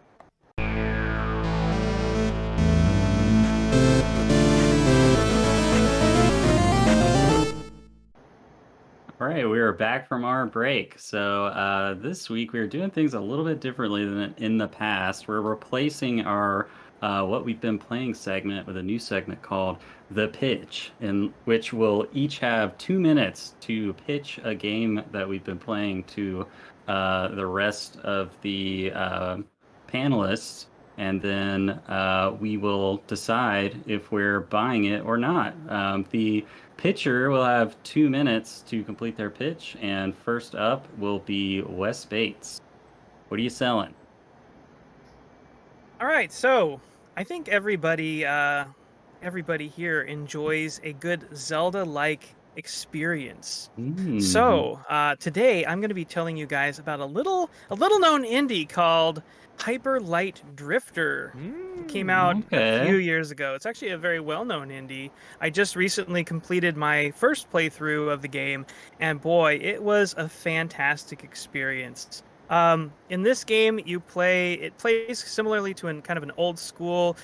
All right, we are back from our break. So this week we are doing things a little bit differently than in the past. We're replacing our what we've been playing segment with a new segment called The Pitch, in which we'll each have 2 minutes to pitch a game that we've been playing to the rest of the panelists, and then we will decide if we're buying it or not. The pitcher will have 2 minutes to complete their pitch, and first up will be Wes Bates. What are you selling? All right, so I think everybody here enjoys a good Zelda-like experience. So today I'm going to be telling you guys about a little known indie called Hyperlight Drifter. It came out a few years ago. It's actually a very well-known indie. I just recently completed my first playthrough of the game, and boy, it was a fantastic experience. In this game, it plays similarly to kind of an old school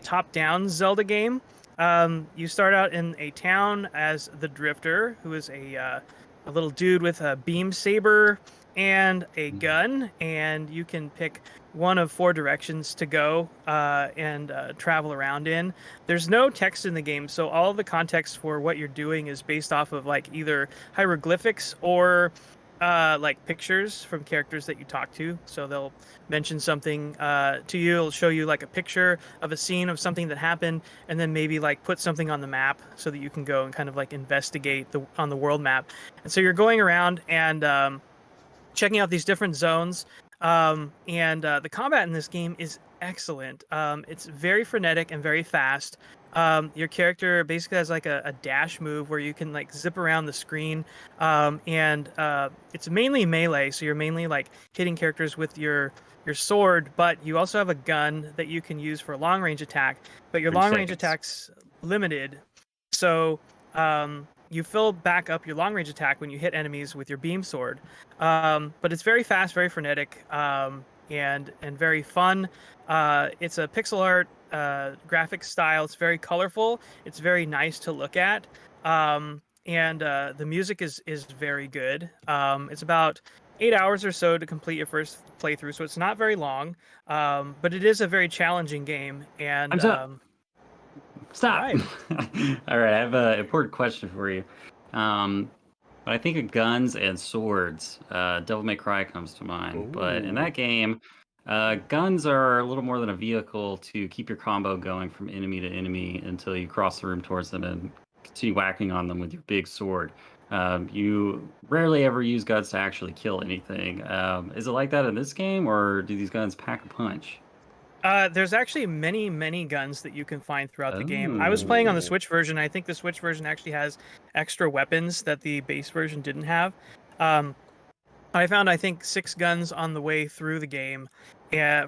top-down Zelda game. You start out in a town as the Drifter, who is a little dude with a beam saber and a gun, and you can pick one of 4 directions to go and travel around in. There's no text in the game, so all the context for what you're doing is based off of like either hieroglyphics or like pictures from characters that you talk to. So they'll mention something to you, it'll show you like a picture of a scene of something that happened, and then maybe like put something on the map so that you can go and kind of like investigate on the world map. And so you're going around and checking out these different zones. The combat in this game is excellent. It's very frenetic and very fast. Your character basically has like a dash move where you can like zip around the screen, and it's mainly melee, so you're mainly like hitting characters with your sword, but you also have a gun that you can use for a long range attack, but your long range attack's limited, so you fill back up your long range attack when you hit enemies with your beam sword. But it's very fast, very frenetic, and very fun. It's a pixel art graphic style. It's very colorful. It's very nice to look at. And the music is very good. It's about 8 hours or so to complete your first playthrough, so it's not very long. But it is a very challenging game. And Stop. Right. All right, I have an important question for you. When I think of guns and swords, Devil May Cry comes to mind. But in that game, guns are a little more than a vehicle to keep your combo going from enemy to enemy until you cross the room towards them and continue whacking on them with your big sword. You rarely ever use guns to actually kill anything. Is it like that in this game, or do these guns pack a punch? There's actually many guns that you can find throughout the game. I was playing on the Switch version. I think the Switch version actually has extra weapons that the base version didn't have. I found, I think, 6 guns on the way through the game,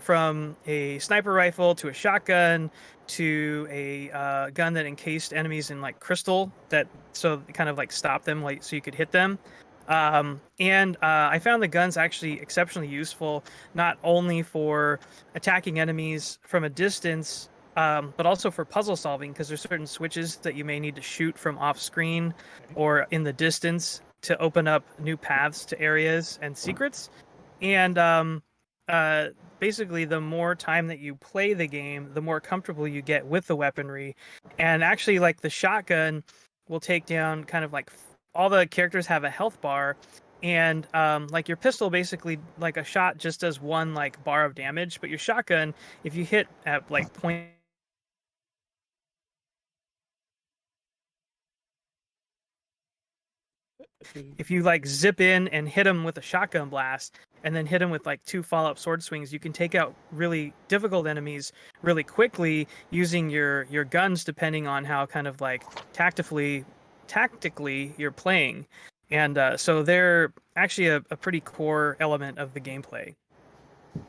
from a sniper rifle to a shotgun to a gun that encased enemies in like crystal, so kind of like stop them, like so you could hit them. And I found the guns actually exceptionally useful, not only for attacking enemies from a distance, but also for puzzle solving, because there's certain switches that you may need to shoot from off screen or in the distance to open up new paths to areas and secrets. And uh, basically, the more time that you play the game, the more comfortable you get with the weaponry. And actually, like the shotgun will take down kind of like all the characters have a health bar, and like your pistol, basically like a shot just does one like bar of damage, but your shotgun, if you hit at like point, if you like zip in and hit them with a shotgun blast and then hit them with like 2 follow-up sword swings, you can take out really difficult enemies really quickly using your guns, depending on how kind of like tactically you're playing. And so they're actually a pretty core element of the gameplay.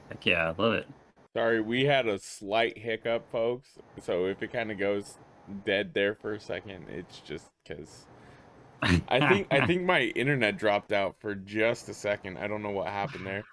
Heck yeah, I love it. Sorry, we had a slight hiccup, folks. So if it kind of goes dead there for a second, it's just because I think my internet dropped out for just a second. I don't know what happened there.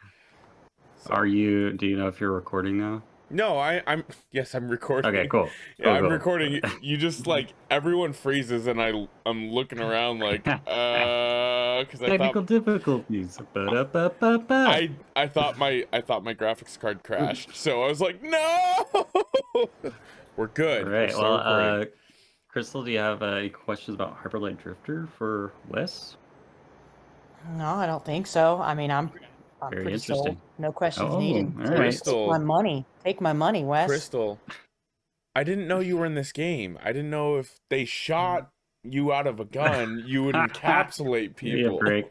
So, Do you know if you're recording now? no, I'm yes, I'm recording. Okay, cool. Yeah, Cool, I'm cool. recording. You just like everyone freezes and I'm looking around like because I Technical thought difficulties. Ba-da-ba-ba-ba. I thought my graphics card crashed. So I was like, no. We're good. All We're right. still Well, recording. Crystal, do you have any questions about Hyperlight Drifter for Wes? No, I don't think so. I mean, I'm Very pretty sold. interesting. No questions Oh, needed. all Take- right. Crystal. Take my money. Take my money, Wes. Crystal, I didn't know you were in this game. I didn't know if they shot you out of a gun, you would encapsulate Give me a people. break.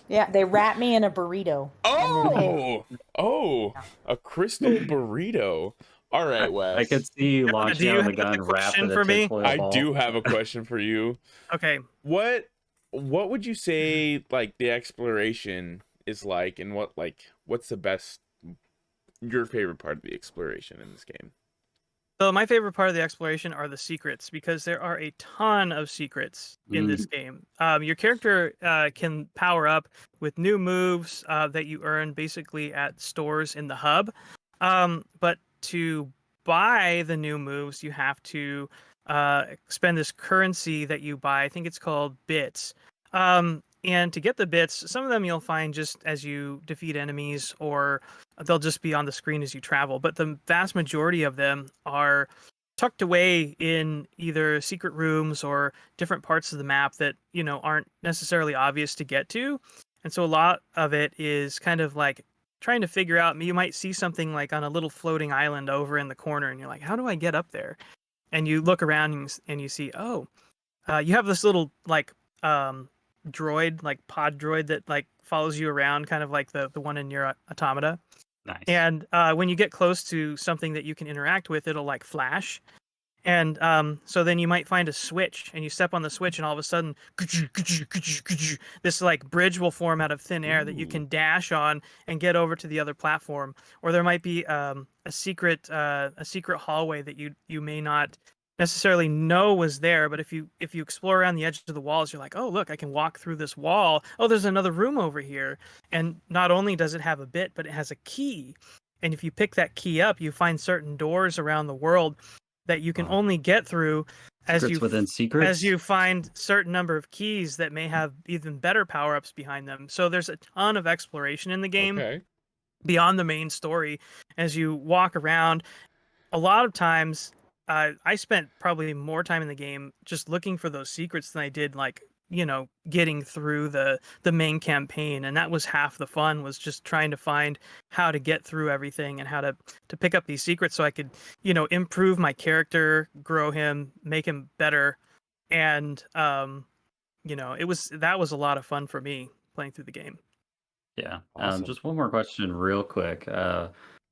Yeah, they wrap me in a burrito. Oh, a crystal burrito. All right, Wes. I could see you Do launching you out of the have a gun wrapped question in a for me? tinfoil I ball. do have a question for you. Okay. What would you say like the exploration is like, and what's the best, your favorite part of the exploration in this game? So my favorite part of the exploration are the secrets, because there are a ton of secrets in this game. Your character can power up with new moves that you earn basically at stores in the hub. But to buy the new moves, you have to spend this currency that you buy. I think it's called bits. And to get the bits, some of them you'll find just as you defeat enemies, or they'll just be on the screen as you travel. But the vast majority of them are tucked away in either secret rooms or different parts of the map that, aren't necessarily obvious to get to. And so a lot of it is kind of like trying to figure out, you might see something like on a little floating island over in the corner, and you're like, how do I get up there? And you look around and you see, you have this little like droid, like pod droid, that like follows you around, kind of like the one in your automata. Nice. And when you get close to something that you can interact with, it'll like flash. And so then you might find a switch, and you step on the switch, and all of a sudden this like bridge will form out of thin air that you can dash on and get over to the other platform. Or there might be a secret hallway that you may not necessarily know was there, but if you explore around the edge of the walls, you're like, oh look, I can walk through this wall. Oh, there's another room over here. And not only does it have a bit, but it has a key. And if you pick that key up, you find certain doors around the world that you can only get through Secrets within secrets. as you find certain number of keys that may have even better power-ups behind them. So there's a ton of exploration in the game. Okay. Beyond the main story. As you walk around, a lot of times I spent probably more time in the game just looking for those secrets than I did like, getting through the main campaign. And that was half the fun, was just trying to find how to get through everything and how to pick up these secrets so I could, improve my character, grow him, make him better. And that was a lot of fun for me playing through the game. Yeah. Awesome. Just one more question real quick.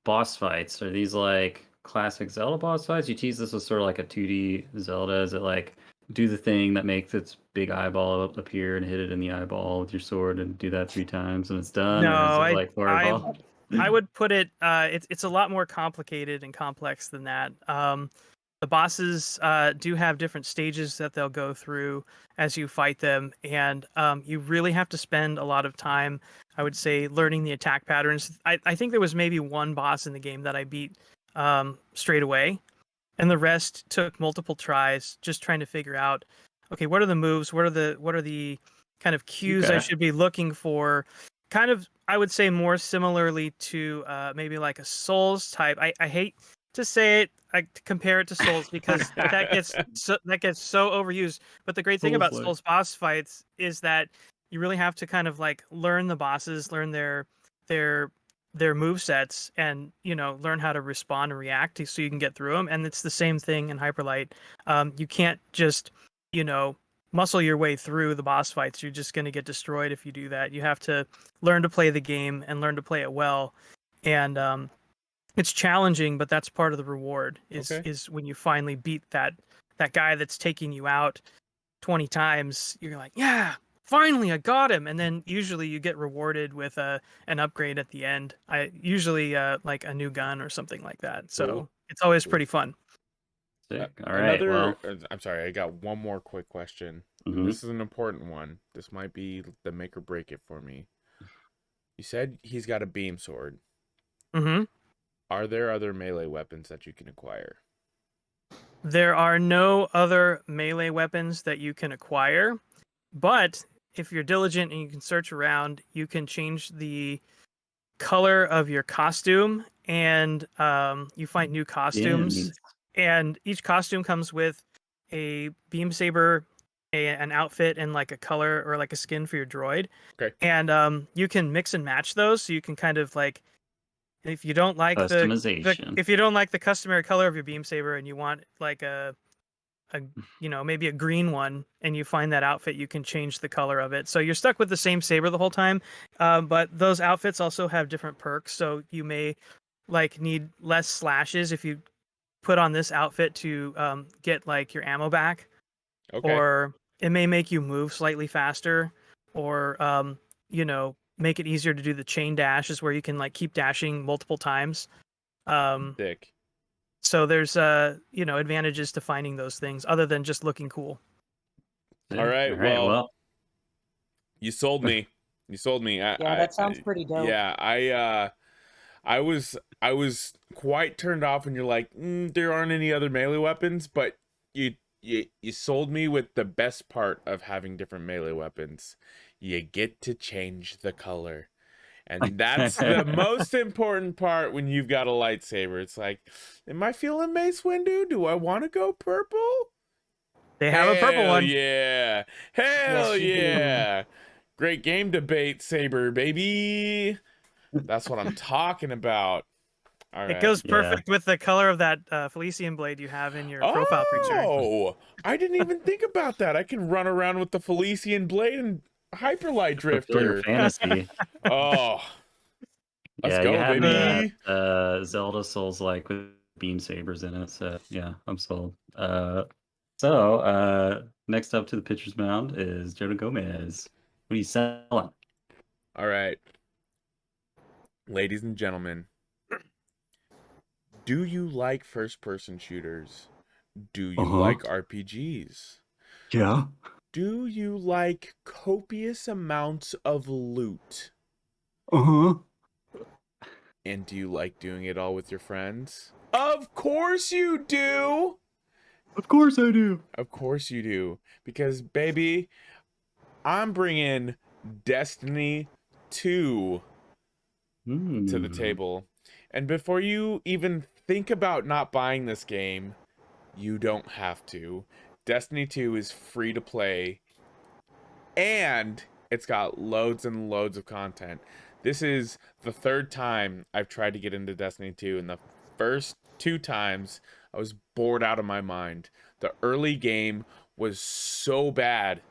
Boss fights, are these like classic Zelda boss fights? You tease this as sort of like a 2D Zelda. Is it like do the thing that makes its big eyeball appear and hit it in the eyeball with your sword and do that 3 times and it's done? No, or is it like fireball? I would put it it's a lot more complicated and complex than that. the bosses do have different stages that they'll go through as you fight them, and you really have to spend a lot of time, I would say, learning the attack patterns. I think there was maybe one boss in the game that I beat straight away, and the rest took multiple tries just trying to figure out, okay, what are the moves, what are the kind of cues I should be looking for, kind of, I would say, more similarly to maybe like a Souls type. I hate to say it, I compare it to Souls because that gets so overused. But the great thing about Souls-like. Souls boss fights is that you really have to kind of like learn the bosses, learn their move sets, and learn how to respond and react so you can get through them. And it's the same thing in Hyperlight. You can't just muscle your way through the boss fights. You're just going to get destroyed if you do that. You have to learn to play the game and learn to play it well. And it's challenging, but that's part of the reward is when you finally beat that guy that's taking you out 20 times. You're like, yeah, finally I got him. And then usually you get rewarded with an upgrade at the end. I usually like a new gun or something like that. So Cool. it's always pretty fun. Sick. All right. Well, I'm sorry, I got one more quick question. Mhm. This is an important one. This might be the make or break it for me. You said he's got a beam sword. Mm-hmm. Are there other melee weapons that you can acquire? There are no other melee weapons that you can acquire, but if you're diligent and you can search around, you can change the color of your costume, and you find new costumes. And each costume comes with a beam saber, an outfit, and like a color or like a skin for your droid. Okay. And you can mix and match those, so you can kind of like, if you don't like Customization. if you don't like the customary color of your beam saber and you want like a maybe a green one, and you find that outfit, you can change the color of it. So you're stuck with the same saber the whole time, but those outfits also have different perks. So you may like need less slashes if you put on this outfit to get like your ammo back, Okay. or it may make you move slightly faster, or make it easier to do the chain dash, is where you can like keep dashing multiple times. Thick. So there's advantages to finding those things other than just looking cool. All right. All right. Well, you sold me. You sold me. Yeah, that sounds pretty dope. Yeah, I was quite turned off when you're like, there aren't any other melee weapons, but you sold me with the best part of having different melee weapons. You get to change the color. And that's the most important part when you've got a lightsaber. It's like, am I feeling Mace Windu? Do I want to go purple? They have a purple one. Yeah. Hell Yes, you do. yeah. Great game debate, Saber, baby. That's what I'm talking about. All right. It goes perfect with the color of that Felician blade you have in your profile picture. Oh, I didn't even think about that. I can run around with the Felician blade and Hyperlight fulfill your Drifter. fantasy. Oh, let's Yeah, go, you have baby. that Zelda Souls like with beam sabers in it. So yeah, I'm sold. So next up to the pitcher's mound is Jonah Gomez. What are you selling? All right, ladies and gentlemen, do you like first-person shooters? Do you like RPGs? Yeah. Do you like copious amounts of loot? And do you like doing it all with your friends? Of course you do! Of course I do. Of course you do. Because, baby, I'm bringing Destiny 2 to the table. And before you even think about not buying this game, you don't have to. Destiny 2 is free to play. And it's got loads and loads of content. This is the third time I've tried to get into Destiny 2, and the first two times I was bored out of my mind. The early game was so bad,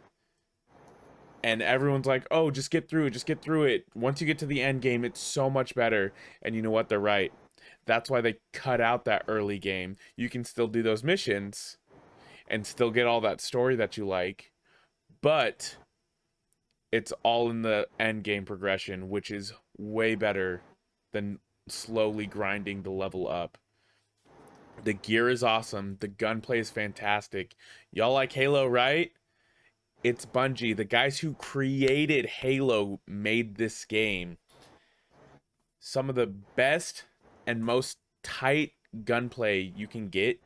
and everyone's like, oh, just get through it. Once you get to the end game, it's so much better. And you know what? They're right. That's why they cut out that early game. You can still do those missions and still get all that story that you like, but it's all in the end game progression, which is way better than slowly grinding the level up. The gear is awesome. The gunplay is fantastic. Y'all like Halo, right? It's Bungie. The guys who created Halo made this game. Some of the best and most tight gunplay you can get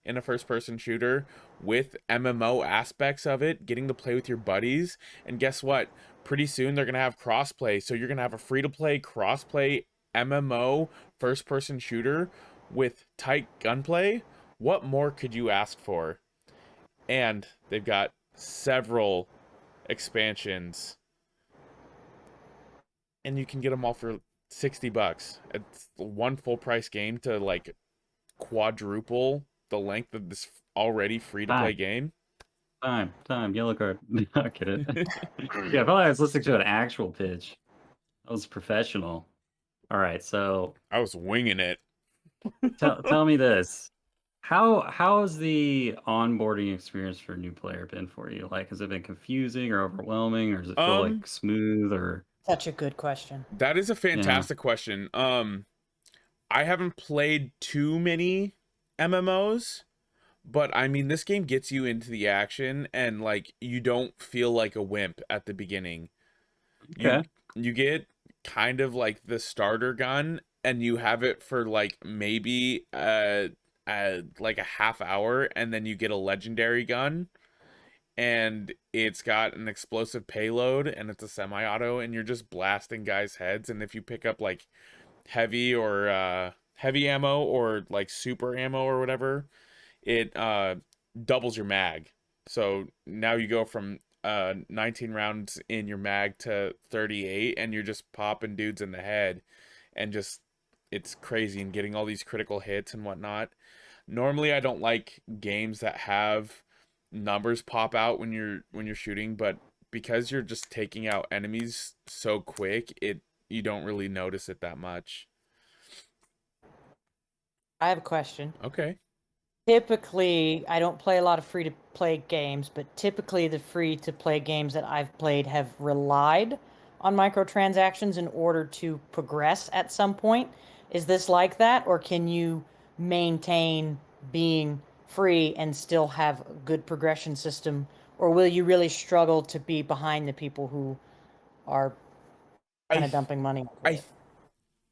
in a first-person shooter with MMO aspects of it, getting to play with your buddies. And guess what? Pretty soon they're going to have crossplay. So you're going to have a free-to-play, crossplay MMO first-person shooter with tight gunplay. What more could you ask for? And they've got several expansions. And you can get them all for $60. It's one full price game to like quadruple the length of this already free to play game. Time, yellow card. I get it. Yeah, I felt like I was listening to an actual pitch. That was professional. All right, so I was winging it. tell me this. How has the onboarding experience for a new player been for you? Like, has it been confusing or overwhelming, or does it feel like smooth? Or Such a good question. That is a fantastic question. I haven't played too many MMOs, but I mean, this game gets you into the action, and like you don't feel like a wimp at the beginning. Okay. You get kind of like the starter gun, and you have it for like maybe like a half hour, and then you get a legendary gun, and it's got an explosive payload, and it's a semi-auto, and you're just blasting guys' heads. And if you pick up like heavy or heavy ammo or like super ammo or whatever, it doubles your mag. So now you go from 19 rounds in your mag to 38, and you're just popping dudes in the head, and just it's crazy, and getting all these critical hits and whatnot. Normally I don't like games that have numbers pop out when you're shooting, but because you're just taking out enemies so quick, you don't really notice it that much. I have a question. Okay. Typically, I don't play a lot of free-to-play games, but typically the free-to-play games that I've played have relied on microtransactions in order to progress at some point. Is this like that, or can you maintain being free and still have a good progression system, or will you really struggle to be behind the people who are kind of dumping money into it?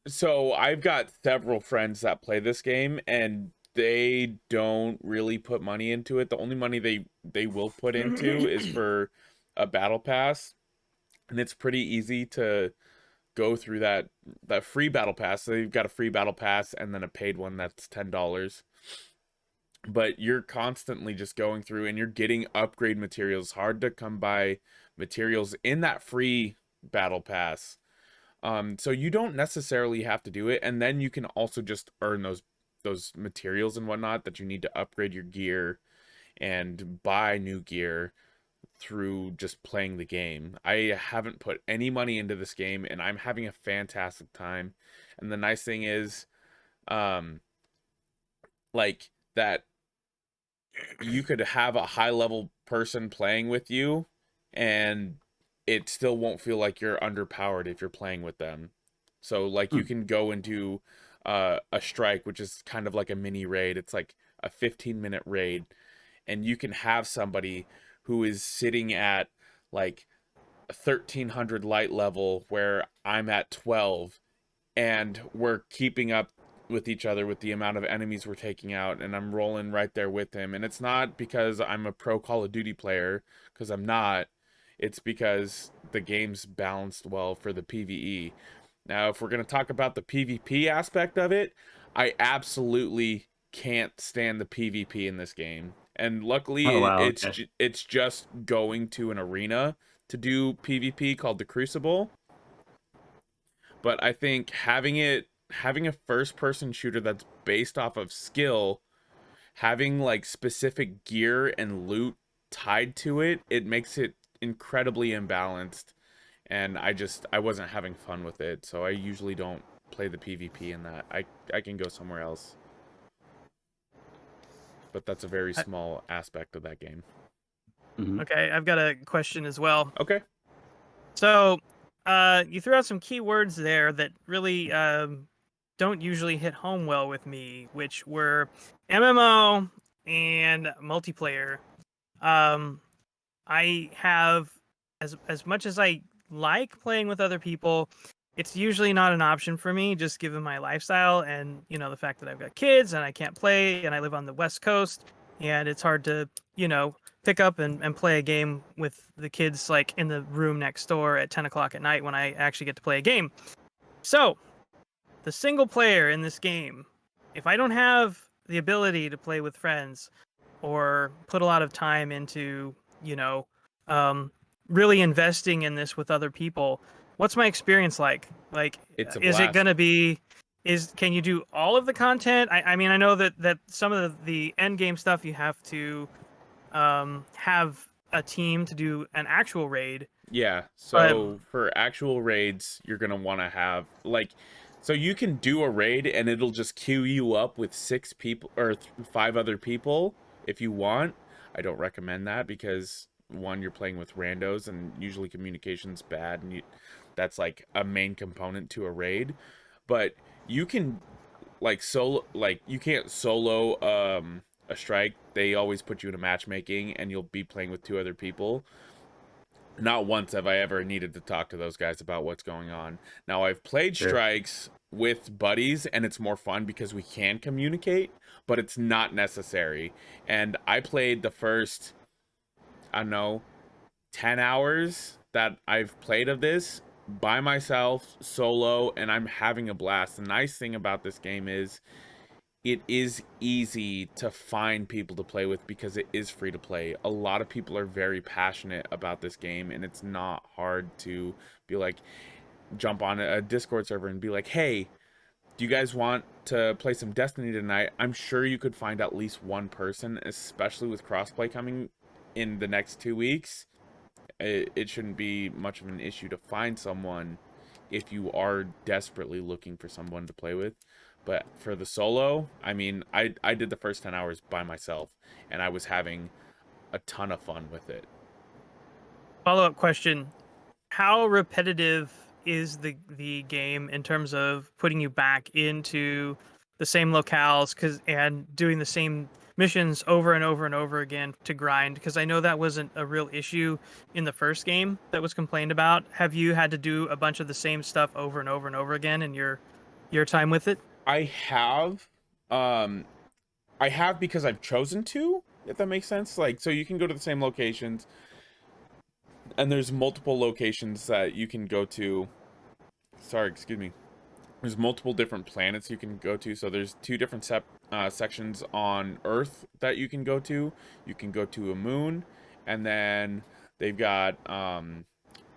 So I've got several friends that play this game, and they don't really put money into it. The only money they will put into is for a battle pass, and it's pretty easy to go through that free battle pass. So you've got a free battle pass and then a paid one that's $10. But you're constantly just going through, and you're getting upgrade materials. Hard to come by materials in that free battle pass. So you don't necessarily have to do it, and then you can also just earn those materials and whatnot that you need to upgrade your gear and buy new gear through just playing the game. I haven't put any money into this game, and I'm having a fantastic time. And the nice thing is, like that you could have a high level person playing with you, and it still won't feel like you're underpowered if you're playing with them. So like you can go into a strike, which is kind of like a mini raid. It's like a 15-minute raid, and you can have somebody who is sitting at like 1300 light level where I'm at 12, and we're keeping up with each other with the amount of enemies we're taking out, and I'm rolling right there with him. And it's not because I'm a pro Call of Duty player, because I'm not. It's because the game's balanced well for the PvE. Now, if we're going to talk about the PvP aspect of it, I absolutely can't stand the PvP in this game. And luckily, it's just going to an arena to do PvP called the Crucible. But I think having a first-person shooter that's based off of skill, having like specific gear and loot tied to it, it makes it incredibly imbalanced, and I wasn't having fun with it, so I usually don't play the PvP in that. I can go somewhere else, but that's a very small aspect of that game. Okay, I've got a question as well. Okay. So, you threw out some keywords there that really don't usually hit home well with me, which were MMO and multiplayer. I have as much as I like playing with other people, it's usually not an option for me, just given my lifestyle and the fact that I've got kids and I can't play, and I live on the West Coast, and it's hard to pick up and play a game with the kids like in the room next door at 10 o'clock at night when I actually get to play a game. So the single player in this game, if I don't have the ability to play with friends or put a lot of time into really investing in this with other people, what's my experience like? Like, It's a is it blast. gonna be? Can you do all of the content? I mean, I know that some of the end game stuff you have to have a team to do an actual raid. Yeah, so for actual raids, you're gonna want to have so you can do a raid and it'll just queue you up with 6 people or 5 other people if you want. I don't recommend that because one, you're playing with randos and usually communication's bad, and that's like a main component to a raid. But you can you can't solo a strike. They always put you in a matchmaking and you'll be playing with 2 other people. Not once have I ever needed to talk to those guys about what's going on. Now, I've played strikes with buddies, and it's more fun because we can communicate, but it's not necessary. And I played the first, I don't know, 10 hours that I've played of this by myself, solo, and I'm having a blast. The nice thing about this game is it is easy to find people to play with because it is free to play. A lot of people are very passionate about this game, and it's not hard to be like, jump on a Discord server and be like, hey, do you guys want to play some Destiny tonight? I'm sure you could find at least one person, especially with crossplay coming in the next 2 weeks. It shouldn't be much of an issue to find someone if you are desperately looking for someone to play with. But for the solo, I mean, I did the first 10 hours by myself, and I was having a ton of fun with it. Follow-up question: how repetitive is the game in terms of putting you back into the same locales and doing the same missions over and over and over again to grind? Because I know that wasn't a real issue in the first game that was complained about. Have you had to do a bunch of the same stuff over and over and over again in your time with it? I have because I've chosen to, if that makes sense. Like, so you can go to the same locations, and there's multiple locations that you can go to. Sorry, excuse me. There's multiple different planets you can go to. So there's 2 different sections on Earth that you can go to. You can go to a moon, and then they've got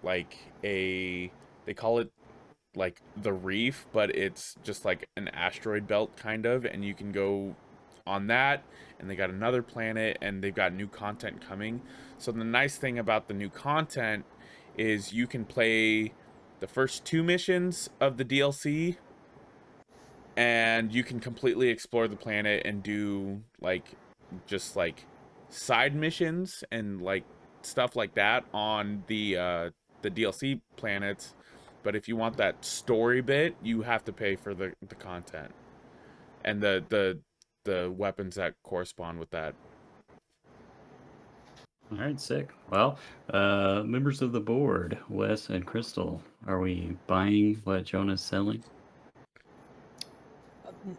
they call it like the reef, but it's just like an asteroid belt kind of, and you can go on that. And they got another planet, and they've got new content coming. So the nice thing about the new content is you can play the first 2 missions of the DLC, and you can completely explore the planet and do just side missions and stuff like that on the DLC planets. But if you want that story bit, you have to pay for the content and the weapons that correspond with that. All right, sick. Well, members of the board, Wes and Crystal, are we buying what Jonah's selling?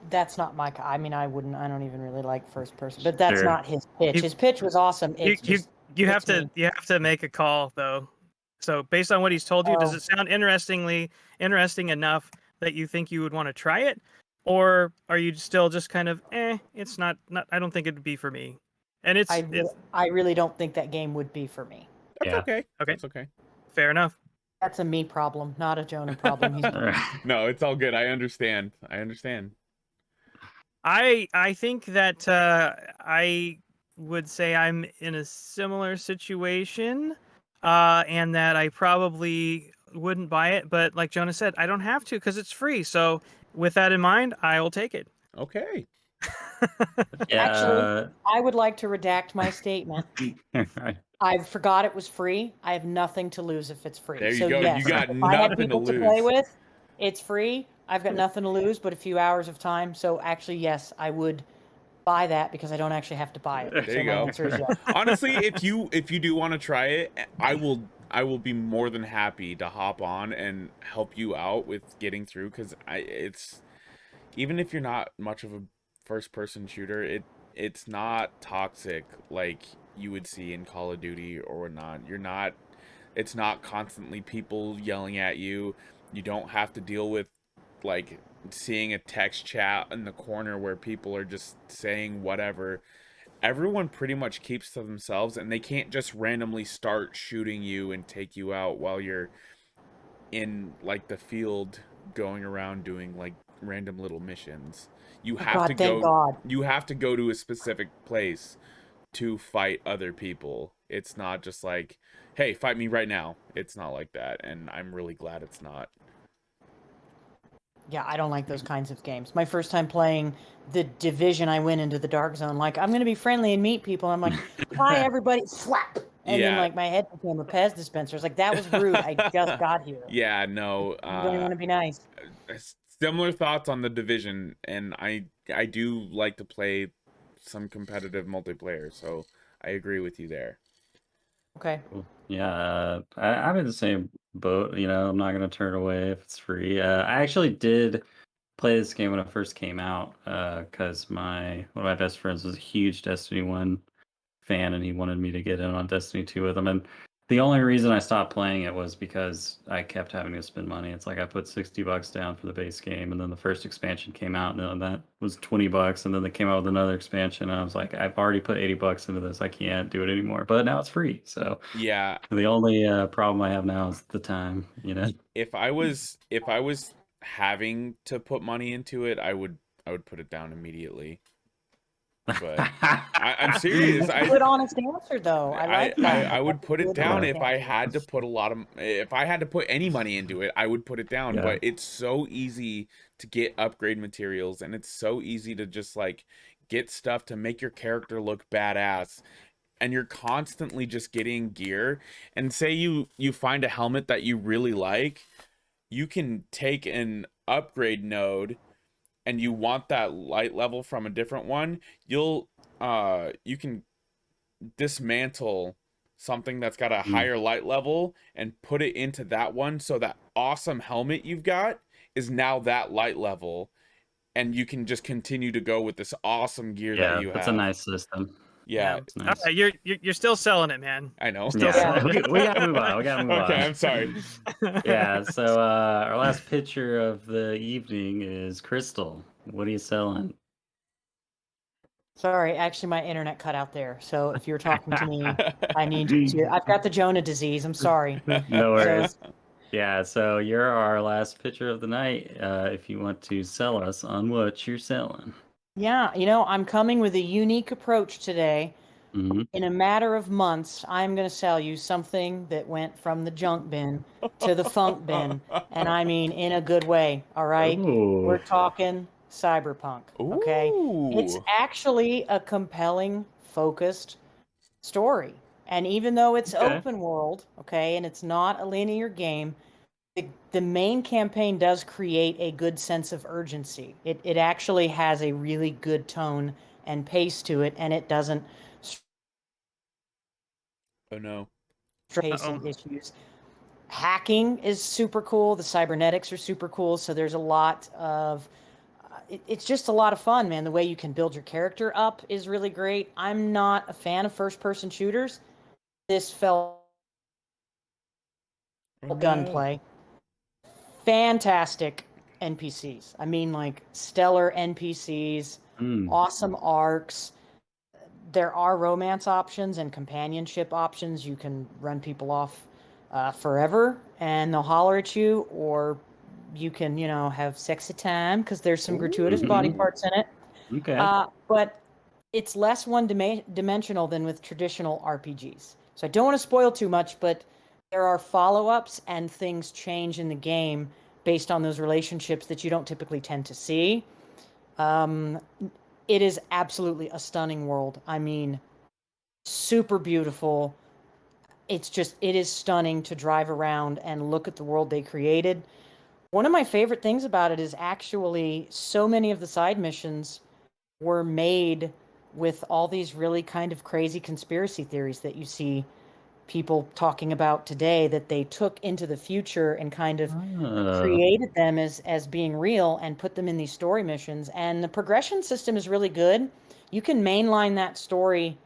That's not my. I mean, I don't even really like first person, but that's Sure. not his pitch. His pitch was awesome. It's you have to make a call though. So based on what he's told you, does it sound interesting enough that you think you would want to try it, or are you still just kind of it's not I don't think it'd be for me. And I really don't think that game would be for me. That's okay. Okay. That's okay. Fair enough. That's a me problem, not a Jonah problem. No, it's all good. I understand. I think that I would say I'm in a similar situation, and that I probably wouldn't buy it. But like Jonah said, I don't have to because it's free. So with that in mind, I will take it. Okay. Yeah. Actually, I would like to redact my statement. Right. I forgot it was free. I have nothing to lose if it's free. There you so go. Yes, You got if I had nothing to people to play lose. with, it's free. I've got nothing to lose but a few hours of time. So actually, yes, I would buy that because I don't actually have to buy it. There So you my go. answer is yes. Honestly, if you do want to try it, I will be more than happy to hop on and help you out with getting through, because it's, even if you're not much of a first person shooter, it's not toxic like you would see in Call of Duty or whatnot. It's not constantly people yelling at you. You don't have to deal with like seeing a text chat in the corner where people are just saying whatever. Everyone pretty much keeps to themselves, and they can't just randomly start shooting you and take you out while you're in like the field going around doing like random little missions. You Oh, have God, to thank go God. you have to go to a specific place to fight other people. It's not just like, hey, fight me right now. It's not like that, and I'm really glad it's not. Yeah, I don't like those kinds of games. My first time playing The Division, I went into the dark zone like, I'm going to be friendly and meet people. I'm like, hi, everybody, slap. And then, Yeah. like, my head became a Pez dispenser. It's like, that was rude. I just got here. Yeah, no, You don't want to be nice. similar thoughts on The Division, and I do like to play some competitive multiplayer, so I agree with you there. Okay. Cool. Yeah, I'm in the same boat. I'm not gonna turn it away if it's free. I actually did play this game when it first came out, because one of my best friends was a huge Destiny 1 fan, and he wanted me to get in on Destiny 2 with him. And the only reason I stopped playing it was because I kept having to spend money. It's like I put $60 down for the base game, and then the first expansion came out, and then that was $20, and then they came out with another expansion, and I was like, I've already put $80 into this. I can't do it anymore. But now it's free, so Yeah, the only problem I have now is the time. if I was having to put money into it, I would put it down immediately. But I'm serious. That's a good, honest answer, though. I like that. I would put it Good, down honest if I answer. had to put if I had to put any money into it, I would put it down. Yeah. But it's so easy to get upgrade materials, and it's so easy to just like get stuff to make your character look badass. And you're constantly just getting gear. And say you find a helmet that you really like, you can take an upgrade node, and you want that light level from a different one, you can dismantle something that's got a higher light level and put it into that one, so that awesome helmet you've got is now that light level, and you can just continue to go with this awesome gear that Yeah, you that's have. a nice system. Yeah, It's nice. You're still selling it, man. I know. Still Yeah, selling it. we gotta move on. We gotta move Okay, on. I'm sorry. Yeah, so our last picture of the evening is Crystal. What are you selling? Sorry, actually, my internet cut out there. So if you're talking to me, I need you to. I've got the Jonah disease. I'm sorry. No worries. Yeah, so you're our last picture of the night. If you want to sell us on what you're selling. Yeah, I'm coming with a unique approach today. Mm-hmm. In a matter of months, I'm going to sell you something that went from the junk bin to the funk bin. And I mean in a good way, all right? Ooh. We're talking Cyberpunk, okay? It's Ooh. actually a compelling, focused story. And even though it's Okay. open world, okay, and it's not a linear game, the main campaign does create a good sense of urgency. It actually has a really good tone and pace to it, and it doesn't Oh no. pacing issues. Hacking is super cool. The cybernetics are super cool. So there's a lot of it's just a lot of fun, man. The way you can build your character up is really great. I'm not a fan of first-person shooters. This felt gunplay. Fantastic NPCs. I mean, like stellar NPCs, awesome arcs. There are romance options and companionship options. You can run people off forever, and they'll holler at you, or you can, have sexy time because there's some gratuitous body parts in it. Okay. But it's less one-dimensional than with traditional RPGs. So I don't want to spoil too much, but there are follow-ups and things change in the game based on those relationships that you don't typically tend to see. It is absolutely a stunning world. I mean, super beautiful. It is stunning to drive around and look at the world they created. One of my favorite things about it is actually so many of the side missions were made with all these really kind of crazy conspiracy theories that you see people talking about today, that they took into the future and kind of created them as being real and put them in these story missions. And the progression system is really good. You can mainline that story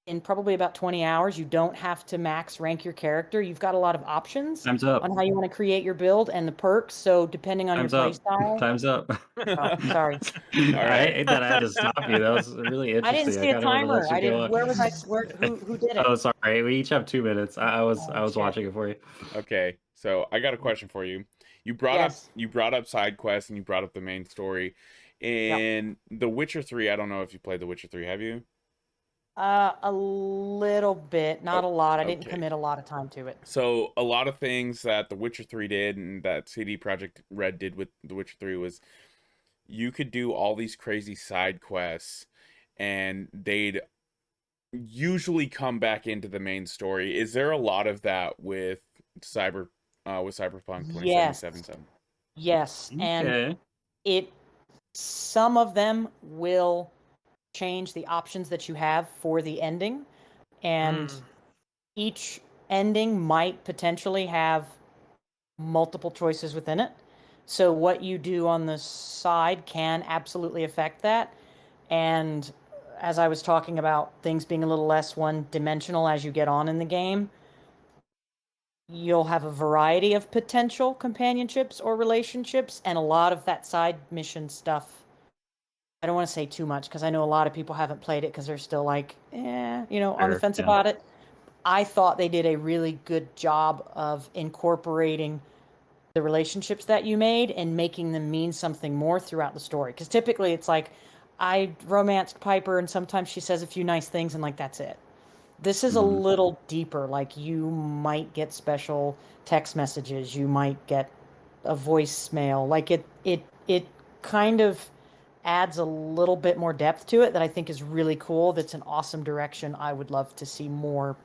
in probably about 20 hours. You don't have to max rank your character. You've got a lot of options Time's up. on how you want to create your build and the perks. So depending on Time's your up. playstyle. Time's up. Oh, sorry. I hate that I had to stop you. That was really I didn't interesting. see a kinda wanna timer. let you I go didn't. on. Where was I? Who did it? Oh, sorry. We each have 2 minutes. I was Oh, shit. watching it for you. Okay, so I got a question for you. You Yes. brought up side quests and you brought up the main story. In The Witcher 3, I don't know if you played The Witcher 3, have you? A little bit, not a lot. I didn't okay. commit a lot of time to it. So a lot of things that The Witcher 3 did and that CD Projekt Red did with The Witcher 3 was you could do all these crazy side quests and they'd usually come back into the main story. Is there a lot of that with Cyberpunk Yes. 2077? Yes, and Okay. some of them will change the options that you have for the ending, and each ending might potentially have multiple choices within it. So what you do on the side can absolutely affect that. And as I was talking about things being a little less one-dimensional as you get on in the game, you'll have a variety of potential companionships or relationships, and a lot of that side mission stuff. I don't want to say too much because I know a lot of people haven't played it because they're still like, on the Sure, fence yeah. about it. I thought they did a really good job of incorporating the relationships that you made and making them mean something more throughout the story. Because typically it's like, I romanced Piper and sometimes she says a few nice things and like that's it. This is a Mhm. little deeper. Like you might get special text messages, you might get a voicemail. Like it kind of adds a little bit more depth to it that I think is really cool. That's an awesome direction I would love to see more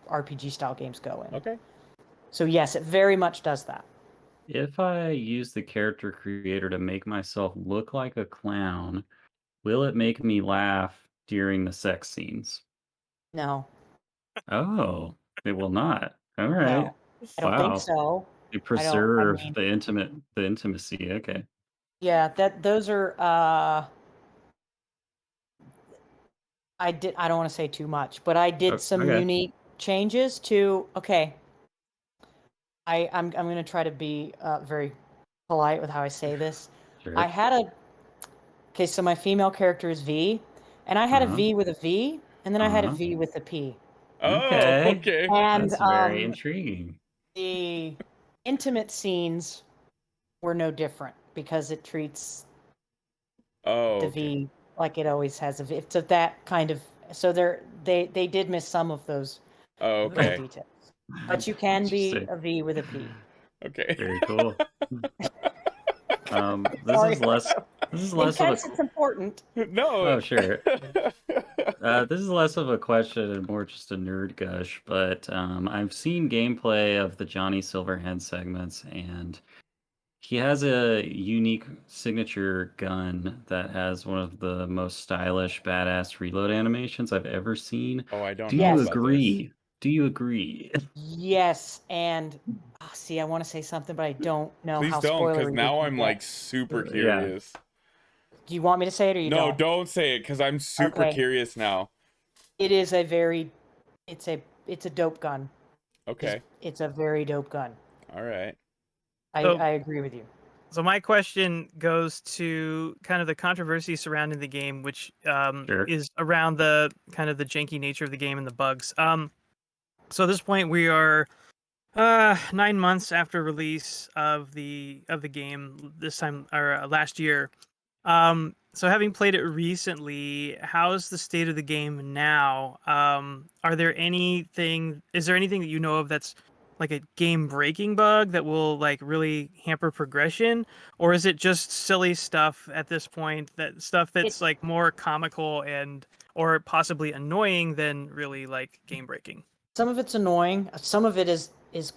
RPG style games go in. Okay. So yes, it very much does that. If I use the character creator to make myself look like a clown, will it make me laugh during the sex scenes? No, Oh, it will not. All right. no, I don't think Wow. so. You I don't. I preserve mean, the intimacy. Okay. yeah, those are. I don't want to say too much, but I did some Okay. unique changes to. Okay, I'm going to try to be very polite with how I say this. Sure. I had a. Okay, so my female character is V, and I had a Uh-huh. V with a V, and then I had a Uh-huh. V with a P. Oh, Okay. okay. And That's very intriguing. the intimate scenes were no different because it treats Oh, the okay. V like it always has a V. So that kind of so they did miss some of those Oh, little okay. details, but you can be Interesting. a V with a P. Okay. Very cool. This Sorry, is less in of a case it's important. No. oh sure. This is less of a question and more just a nerd gush, but I've seen gameplay of the Johnny Silverhand segments, and he has a unique signature gun that has one of the most stylish, badass reload animations I've ever seen. Oh, I don't Do know you Yes. about this. agree? Do you agree? Yes, and see, I want to say something, but I don't know Please how don't, because spoilery we now can I'm get. like super Yeah. curious. Do you want me to say it or you No, don't? don't say it, because I'm super Okay. curious now. It is a very, it's a dope gun. Okay. It's a very dope gun. All right. So- I agree with you. So my question goes to kind of the controversy surrounding the game, which Sure. is around the kind of the janky nature of the game and the bugs. So at this point we are 9 months after release of the game this time or last year. So having played it recently, how's the state of the game now? Is there anything that you know of that's like a game breaking bug that will like really hamper progression, or is it just silly stuff at this point, that's like more comical and or possibly annoying than really like game breaking? Some of it's annoying. Some of it is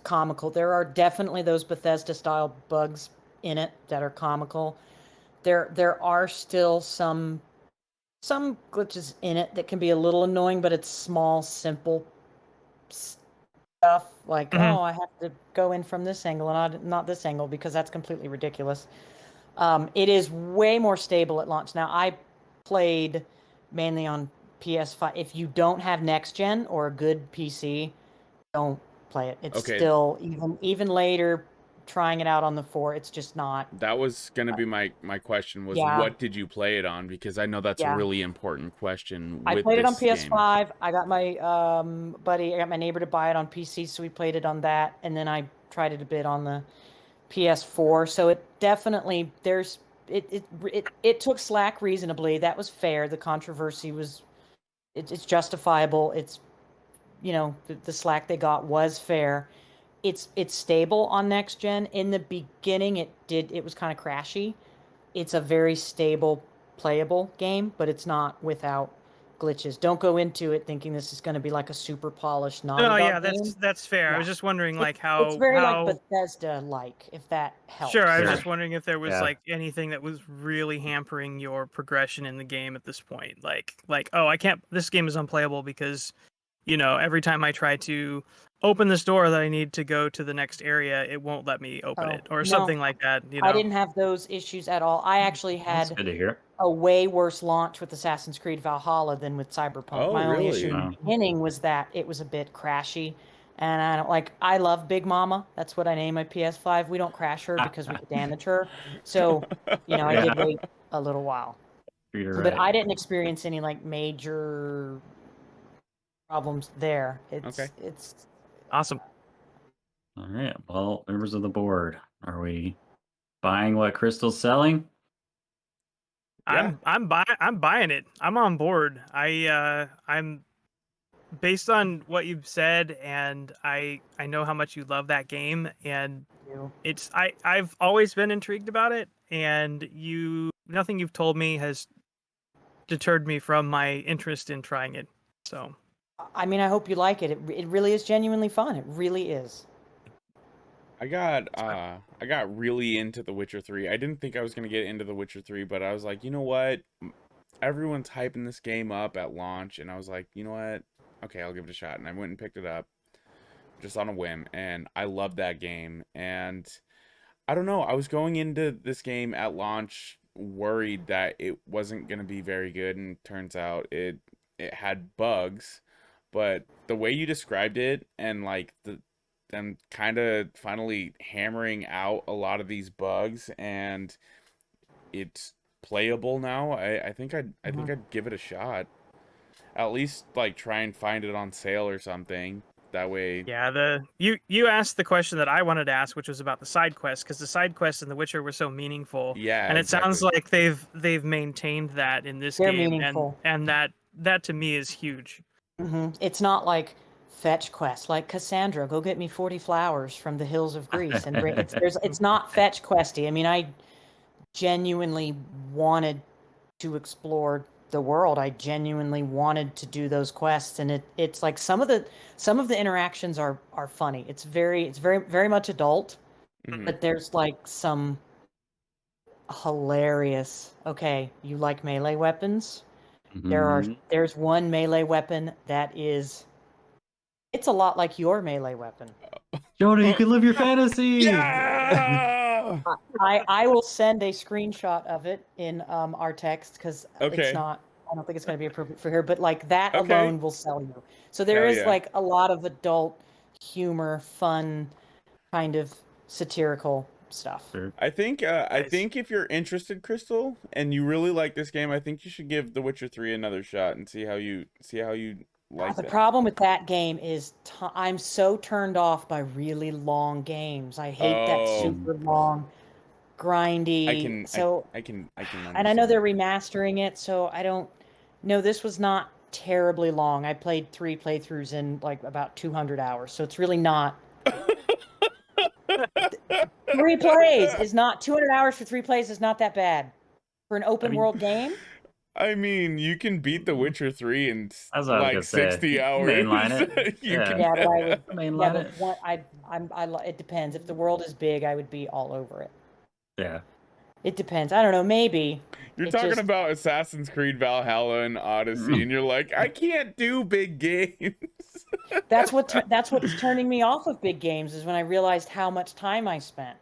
comical. There are definitely those Bethesda style bugs in it that are comical. There are still some glitches in it that can be a little annoying, but it's small, simple stuff like, Mhm. oh, I have to go in from this angle and not this angle because that's completely ridiculous. It is way more stable at launch. Now, I played mainly on PS5. If you don't have next gen or a good PC, don't play it. It's Okay. still even later trying it out on the 4, it's just not. That was gonna be my question was Yeah. what did you play it on? Because I know that's a Yeah. really important question I with played it on this game. PS5. I got my I got my neighbor to buy it on PC, so we played it on that, and then I tried it a bit on the PS4. So it definitely it took slack reasonably. That was fair. The controversy was it's justifiable. It's the slack they got was fair. It's stable on next gen. In the beginning, it was kind of crashy. It's a very stable, playable game, but it's not without glitches. Don't go into it thinking this is going to be like a super polished Naughty Oh Dog yeah, game. that's fair. I Yeah. was just wondering like It's very like how Bethesda-like, if that helps. Sure, I was Sure. just wondering if there was Yeah. like anything that was really hampering your progression in the game at this point. Like oh, I can't this game is unplayable because every time I try to open this door that I need to go to the next area, it won't let me open Oh, it or no. something like that, I didn't have those issues at all. I actually That's had good to hear. a way worse launch with Assassin's Creed Valhalla than with Cyberpunk. Oh, My only really? issue in Wow. the beginning was that it was a bit crashy. And I don't like, I love Big Mama. That's what I name my PS5. We don't crash her because we could damage her. So, I Yeah. did wait a little while. Treat her But right. I didn't experience any like major problems there. Okay. It's Awesome. All right. Well, members of the board, are we buying what Crystal's selling? Yeah. I'm buying it. I'm on board. I'm based on what you've said, and I know how much you love that game, and I've always been intrigued about it, and nothing you've told me has deterred me from my interest in trying it. So I mean, I hope you like it. It really is genuinely fun. It really is. I got really into The Witcher 3. I didn't think I was going to get into The Witcher 3, but I was like, you know what? Everyone's hyping this game up at launch, and I was like, you know what? Okay, I'll give it a shot. And I went and picked it up just on a whim, and I loved that game. And I don't know, I was going into this game at launch worried that it wasn't going to be very good, and turns out it had bugs, but the way you described it and like them kind of finally hammering out a lot of these bugs and it's playable now, I think I'd give it a shot. At least like try and find it on sale or something. That way. yeah, you asked the question that I wanted to ask, which was about the side quests, because the side quests in The Witcher were so meaningful. Yeah, and it exactly. sounds like they've maintained that in this They're game, meaningful. and that to me is huge. It's not like fetch quest, like Cassandra, go get me 40 flowers from the hills of Greece and bring. It's not fetch questy. I mean, I genuinely wanted to explore the world. I genuinely wanted to do those quests, and it's like some of the interactions are funny. It's very much adult, Mhm. but there's like some hilarious. Okay, you like melee weapons? Mhm. There's one melee weapon that is. It's a lot like your melee weapon. Jonah, you can live your fantasy. Yeah. I will send a screenshot of it in our text because Okay. it's not. I don't think it's going to be appropriate for here, but like that Okay. alone will sell you. So there Hell is yeah. like a lot of adult humor, fun, kind of satirical stuff. Sure. I think Nice. if you're interested, Crystal, and you really like this game, I think you should give The Witcher 3 another shot and see how you like The that. problem with that game is I'm so turned off by really long games. I hate that Oh. super long, grindy. I can and I know understand. they're remastering it, so I don't know. This was not terribly long. I played 3 playthroughs in like about 200 hours, so it's really not. 3 plays is not 200 hours for 3 plays is not that bad for an open world game. I mean, you can beat The Witcher 3 in That's what I was like gonna say. 60 You hours. mainline it. You Yeah. can. Yeah, but I would. Mainline Yeah, it. but it depends. If the world is big, I would be all over it. Yeah. It depends. I don't know. Maybe. You're It talking just- about Assassin's Creed Valhalla and Odyssey, and you're like, I can't do big games. That's what's turning me off of big games is when I realized how much time I spent.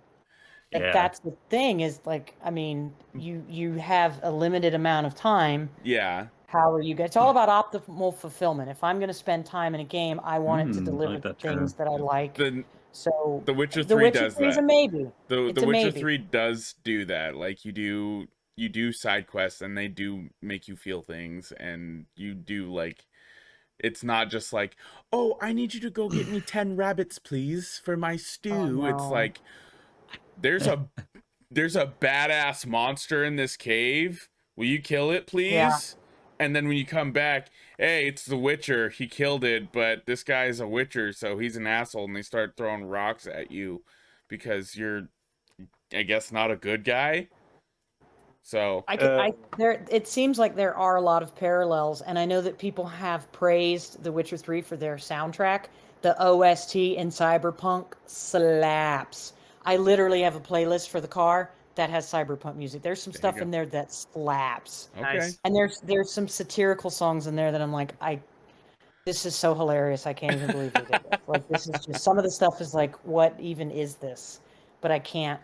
Like Yeah. that's the thing is like I mean you have a limited amount of time. Yeah. How are you guys? It's all about optimal fulfillment. If I'm going to spend time in a game, I want it to I deliver like the that things term. that I like. The So The Witcher The 3 Witcher does 3 is a that. maybe. The It's a Witcher maybe. 3 does do that. Like you do side quests and they do make you feel things, and you do like, it's not just like, oh, I need you to go get me 10 rabbits please for my stew. It's no. like there's a badass monster in this cave. Will you kill it please? Yeah. And then when you come back, hey, it's the Witcher. He killed it, but this guy's a Witcher, so he's an asshole, and they start throwing rocks at you because you're, I guess, not a good guy. So It seems like there are a lot of parallels, and I know that people have praised The Witcher 3 for their soundtrack. The OST in Cyberpunk slaps. I literally have a playlist for the car that has Cyberpunk music. There's some stuff in there that slaps. okay. Nice. And there's some satirical songs in there that I'm like, this is so hilarious. I can't even believe they did this. Like this is just some of the stuff is like, what even is this? But I can't.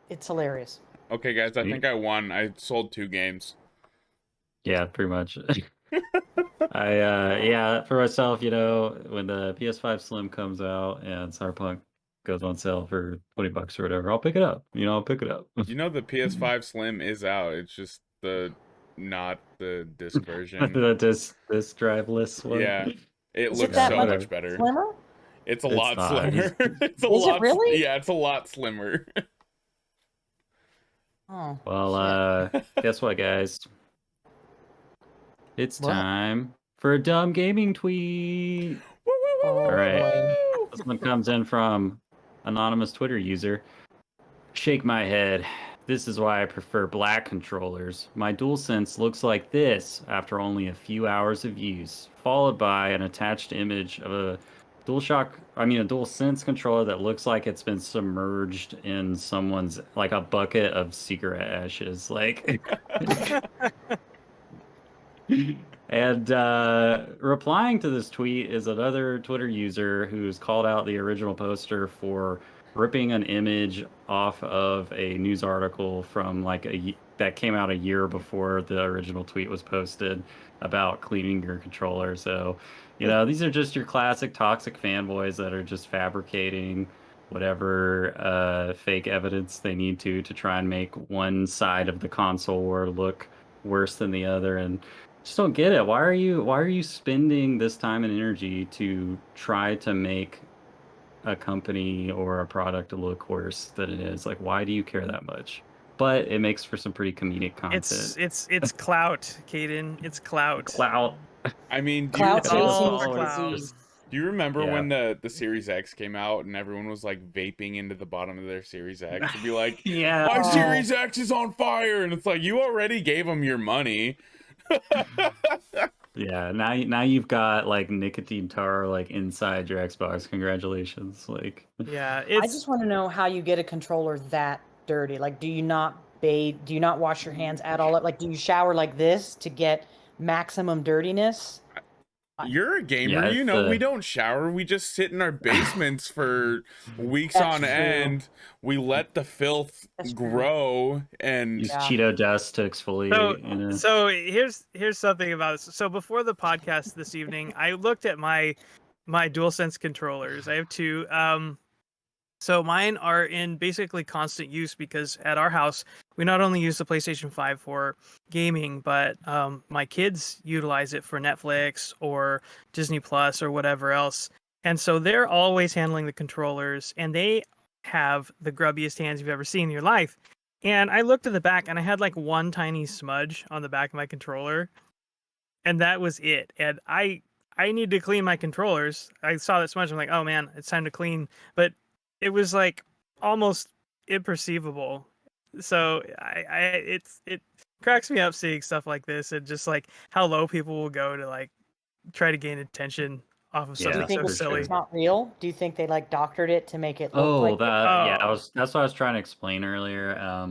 It's hilarious. Okay, guys, I think I won. I sold 2 games. Yeah, pretty much. Yeah, for myself, when the PS5 Slim comes out and Cyberpunk goes on sale for $20 or whatever, I'll pick it up. I'll pick it up. You know the PS5 Slim is out. It's just not the disc version. The disc drive-less one. Yeah. It Is looks it that so much much better. slimmer? It's a It's lot not. slimmer. It's a Is it lot. really? Yeah, it's a lot slimmer. Oh. Well, guess what, guys? It's What? time for a dumb gaming tweet. All right. This one comes in from anonymous Twitter user. Shake my head. This is why I prefer black controllers. My DualSense looks like this after only a few hours of use, followed by an attached image of a DualSense controller that looks like it's been submerged in someone's, like a bucket of cigarette ashes. Like, and replying to this tweet is another Twitter user who's called out the original poster for ripping an image off of a news article from that came out a year before the original tweet was posted about cleaning your controller. So, these are just your classic toxic fanboys that are just fabricating whatever fake evidence they need to try and make one side of the console war look worse than the other. And just don't get it. Why are you spending this time and energy to try to make a company or a product look worse than it is? Like, why do you care that much? But it makes for some pretty comedic content. It's clout, Caden. It's clout. Clout. I mean, do Cloud It's all chasing for is clout. disease. you remember Yeah. when the Series X came out and everyone was like vaping into the bottom of their Series X to be like, Yeah. my Oh. Series X is on fire, and it's like, you already gave them your money. Yeah, now you've got like nicotine tar like inside your Xbox. Congratulations. Like, Yeah, I just want to know how you get a controller that dirty. Like, do you not bathe? Do you not wash your hands at all? Like, do you shower like this to get maximum dirtiness? You're a gamer, Yeah, you it's know, the- we don't shower. We just sit in our basements for weeks That's on true. end. We let the filth That's true. grow, and use Yeah. Cheeto dust to exfoliate. So here's something about this. So before the podcast this evening, I looked at my DualSense controllers. I have 2. So mine are in basically constant use because at our house we not only use the PlayStation 5 for gaming, but my kids utilize it for Netflix or Disney Plus or whatever else. And so they're always handling the controllers, and they have the grubbiest hands you've ever seen in your life. And I looked at the back, and I had like one tiny smudge on the back of my controller, and that was it. And I need to clean my controllers. I saw that smudge. I'm like, oh man, it's time to clean. But it was like almost imperceivable. So it cracks me up seeing stuff like this, and just like how low people will go to like try to gain attention off of Yeah, Do you something think so for it's, silly. it's not real? Do you think they like doctored it to make it look Oh, like? that's what I was trying to explain earlier.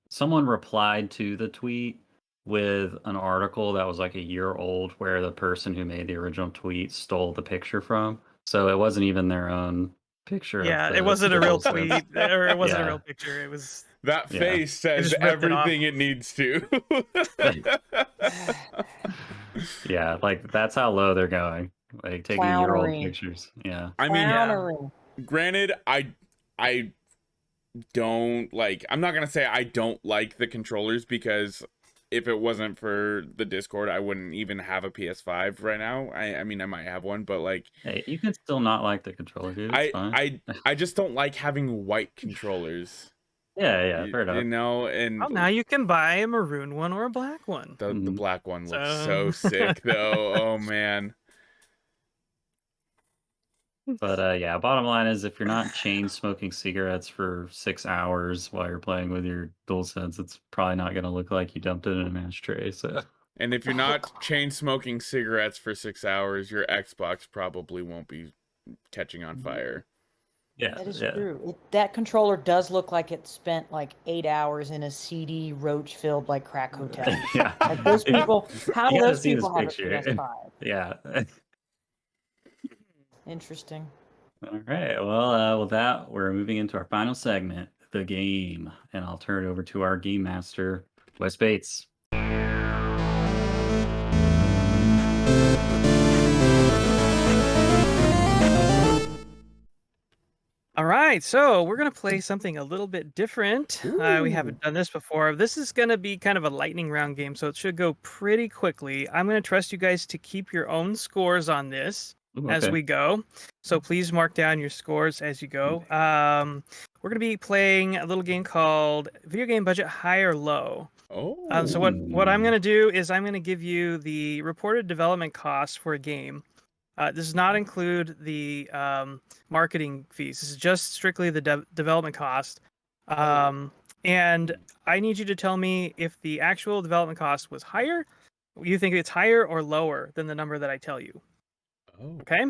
Someone replied to the tweet with an article that was like a year old where the person who made the original tweet stole the picture from. So it wasn't even their own picture of Yeah, the it wasn't a real DualSense. tweet, or it wasn't a Yeah. real picture. It was. That Yeah. face says just ripped it off. everything it needs to. Yeah, like that's how low they're going. Like taking year-old Clownery. pictures. Yeah. I mean, Clownery. granted, I don't like. I'm not gonna say I don't like the controllers, because if it wasn't for the Discord, I wouldn't even have a PS5 right now. I mean, I might have one, but like, Hey, you can still not like the controller, dude. It's fine. I just don't like having white controllers. Yeah, fair enough. You know, and Well, now you can buy a maroon one or a black one. the Mhm. black one looks So- so sick, though. Oh man. But yeah, bottom line is if you're not chain smoking cigarettes for 6 hours while you're playing with your DualSense, it's probably not going to look like you dumped it in a ashtray. So And if you're not chain smoking cigarettes for 6 hours, your Xbox probably won't be catching on fire. yeah, That is yeah. true. That controller does look like it spent like 8 hours in a seedy, roach-filled like crack hotel. Yeah. Like those people, how do You gotta those see this people have a picture. PS5? Yeah. Interesting. All right. Well, with that, we're moving into our final segment, the game, and I'll turn it over to our game master, Wes Bates. All right, so we're gonna play something a little bit different. We haven't done this before. This is gonna be kind of a lightning round game, so it should go pretty quickly. I'm gonna trust you guys to keep your own scores on this Ooh, as okay. we go. So please mark down your scores as you go. We're gonna be playing a little game called Video Game Budget High or Low. Oh. So what I'm gonna do is I'm gonna give you the reported development costs for a game. This does not include the marketing fees. This is just strictly the development cost. And I need you to tell me if the actual development cost was higher, you think it's higher or lower than the number that I tell you. Oh. Okay?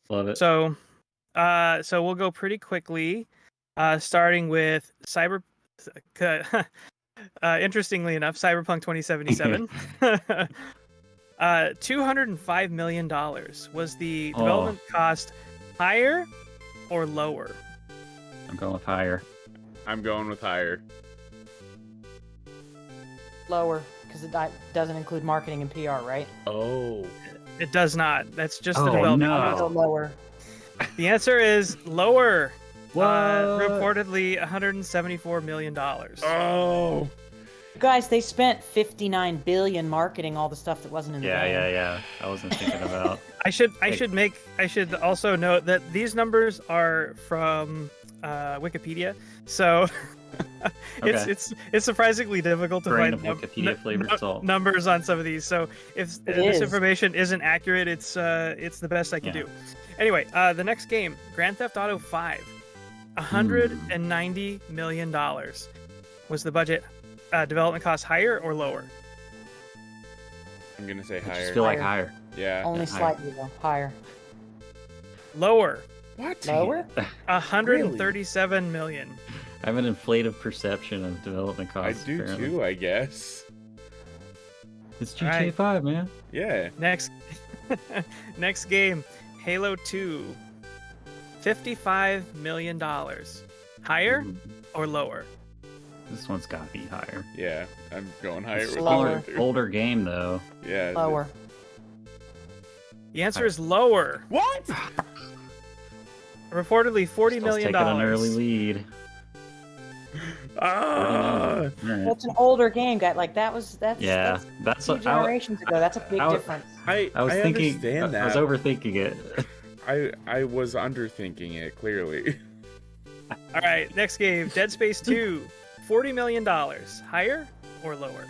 Love it. So we'll go pretty quickly, starting with interestingly enough, Cyberpunk 2077. $205 million. Was the development cost higher or lower? I'm going with higher. I'm going with higher. Lower, because it doesn't include marketing and PR, right? Oh. It does not. That's just the Oh, development no. I'm cost. gonna go lower. The answer is lower. What? Reportedly $174 million. Oh. Guys, they spent 59 billion marketing all the stuff that wasn't in the game. Yeah. I wasn't thinking about. I should also note that these numbers are from Wikipedia, so it's surprisingly difficult to Grain find of Wikipedia flavored salt. numbers on some of these. So if this information isn't accurate, it's the best I can do. Anyway, the next game, Grand Theft Auto 5, $190 million. Was the budget development cost higher or lower? I'm gonna say I just higher. feel like higher. Yeah. Only higher. slightly though. Higher. Lower. What? Lower? 137 million. I have an inflated perception of development I costs. do apparently. too, I guess. It's GTA Alright. 5, man. Yeah. Next game, Halo 2, $55 million. Higher Ooh, or lower? This one's got to be higher. Yeah. I'm going higher It's with lower. that too. Older game though. Yeah. Lower. The answer is lower. What? Reportedly $40 Still million. taking an early lead. Ah. Alright. That's an older game, guy. Like that's Yeah, that's that's two what generations ago. That's a big I- difference. I I was thinking. understand that. I was overthinking it. I was underthinking it, clearly. All right, next game, Dead Space 2, $40 million. Higher or lower?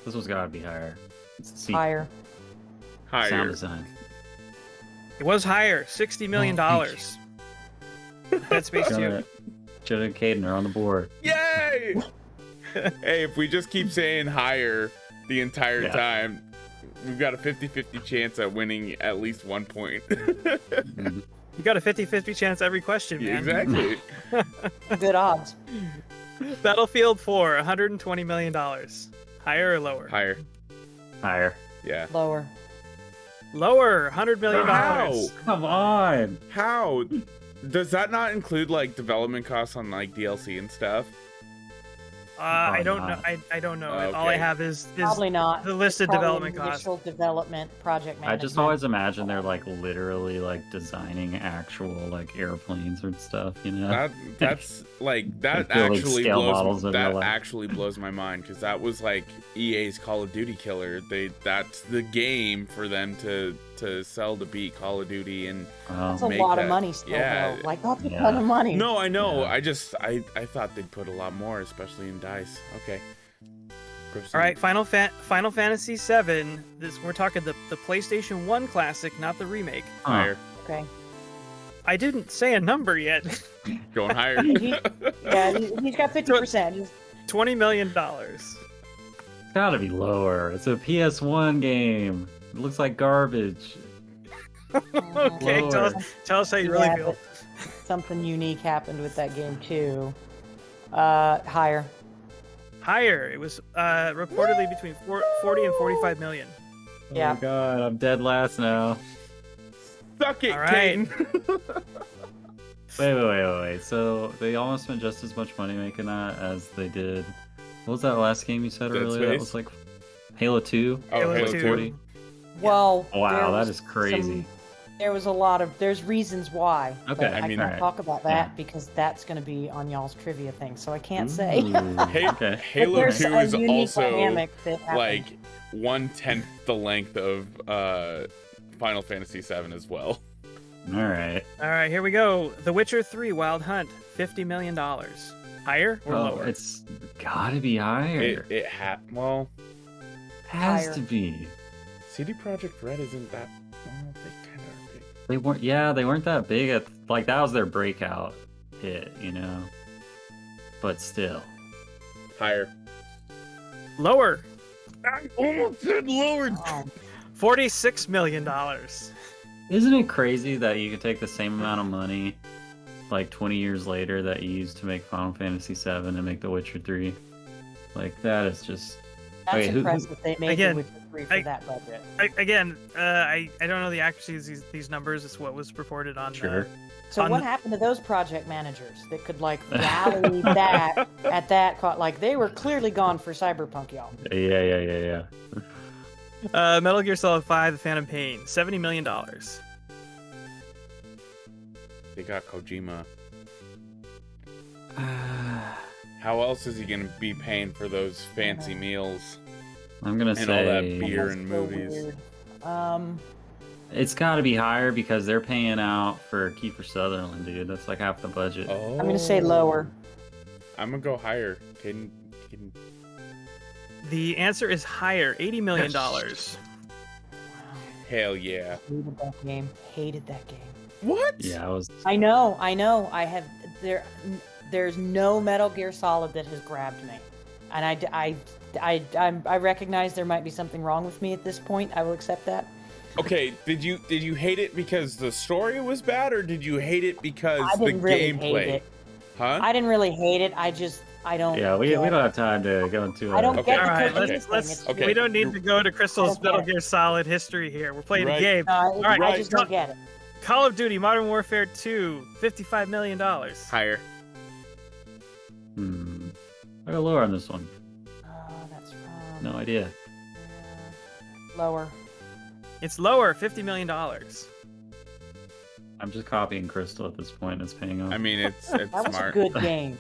This one's got to be higher. It's the Higher. sound Higher. design. It was higher, $60 million. Oh, Dead Space 2. Jonah and Caden are on the board. Yay! Hey, if we just keep saying higher the entire Yeah. time, we've got a 50-50 chance at winning at least 1 point. You got a 50-50 chance every question, man. Exactly. Good odds. Battlefield 4, $120 million. Higher or lower? Higher. Higher. Yeah. Lower. Lower, $100 million. How? Come on. How? Does that not include like development costs on like DLC and stuff? I don't know. not. I don't know. Okay. All I have is Probably not. the listed Probably development costs. initial development, project I management. just always imagine they're like literally like designing actual like airplanes and stuff, you know? That's like that Like, building actually scale models blows in real that life. actually blows my mind because that was like EA's Call of Duty killer. That's the game for them to sell to beat Call of Duty and That's a make lot that- of money still, yeah. though. Like, that's a Yeah. ton of money. No, I know. Yeah. I thought they'd put a lot more, especially in DICE. Okay. Proceed. All right, Final Fantasy VII. We're talking the PlayStation 1 classic, not the remake. Huh. Higher. Okay. I didn't say a number yet. Going higher. Yeah, he's got 50%. $20 million. It's gotta be lower. It's a PS1 game. It looks like garbage. Okay, Lower. tell us how you really Yeah, feel. but something unique happened with that game, too. Higher. Higher. It was reportedly between 40 and 45 million. Yeah. Oh my god, I'm dead last now. Suck it, All right. Kane. Wait. So they almost spent just as much money making that as they did. What was that last game you said Dead earlier? That Space? was like Halo 2. Oh, Halo Halo 2. 2. Well, Wow, there that was is crazy. There was there's reasons why. Okay, but I I mean- can't talk about that Yeah. because that's going to be on y'all's trivia thing, so I can't say. Ooh, okay. Halo There's 2 a is unique also dynamic that happened. like 1/10 the length of Final Fantasy VII as well. All right. All right, here we go. The Witcher 3 Wild Hunt, $50 million. Higher or Oh, lower? it's gotta be higher. Well, has higher. to be. CD Projekt Red isn't that. Well, they kind of are big. They weren't. Yeah, they weren't that big at like that was their breakout hit, you know. But still. Higher. Lower. I almost said lower. Oh, $46 million. Isn't it crazy that you could take the same amount of money, like 20 years later, that you used to make Final Fantasy VII and make The Witcher 3? Like that is just. that's Okay, who- impressive. They made Again, it with free for that budget. I don't know the accuracy of these numbers. It's what was reported on. Sure. So on what the- happened to those project managers that could like rally that at that like they were clearly gone for Cyberpunk, y'all. Yeah. Metal Gear Solid 5: The Phantom Pain, $70 million. They got Kojima. How else is he gonna be paying for those fancy meals I'm gonna and say all that beer That's and so movies? weird. it's got to be higher because they're paying out for Kiefer Sutherland, dude. That's like half the budget. Oh, I'm gonna say lower. I'm gonna go higher. Caden, The answer is higher, $80 million. hell yeah. Hated that game. Hated that game. What? Yeah, I was. I know. I have there's no Metal Gear Solid that has grabbed me, and I recognize there might be something wrong with me at this point. I will accept that. Okay, did you hate it because the story was bad, or did you hate it because I the didn't really gameplay? hate it. Huh? I didn't really hate it. I don't. Yeah, we get don't it. have time to go into. I don't Okay. get the All right, Kojima let's thing. let's. It's Okay. We don't need to go to Crystal's Okay. Metal Gear Solid history here. We're playing Right. a game. All right, I just don't get it. Call of Duty Modern Warfare 2, $55 million. Higher. I go lower on this one. That's from No idea. lower. It's lower, $50 million. I'm just copying Crystal at this point. It's paying off. I mean, it's That was smart. a good game.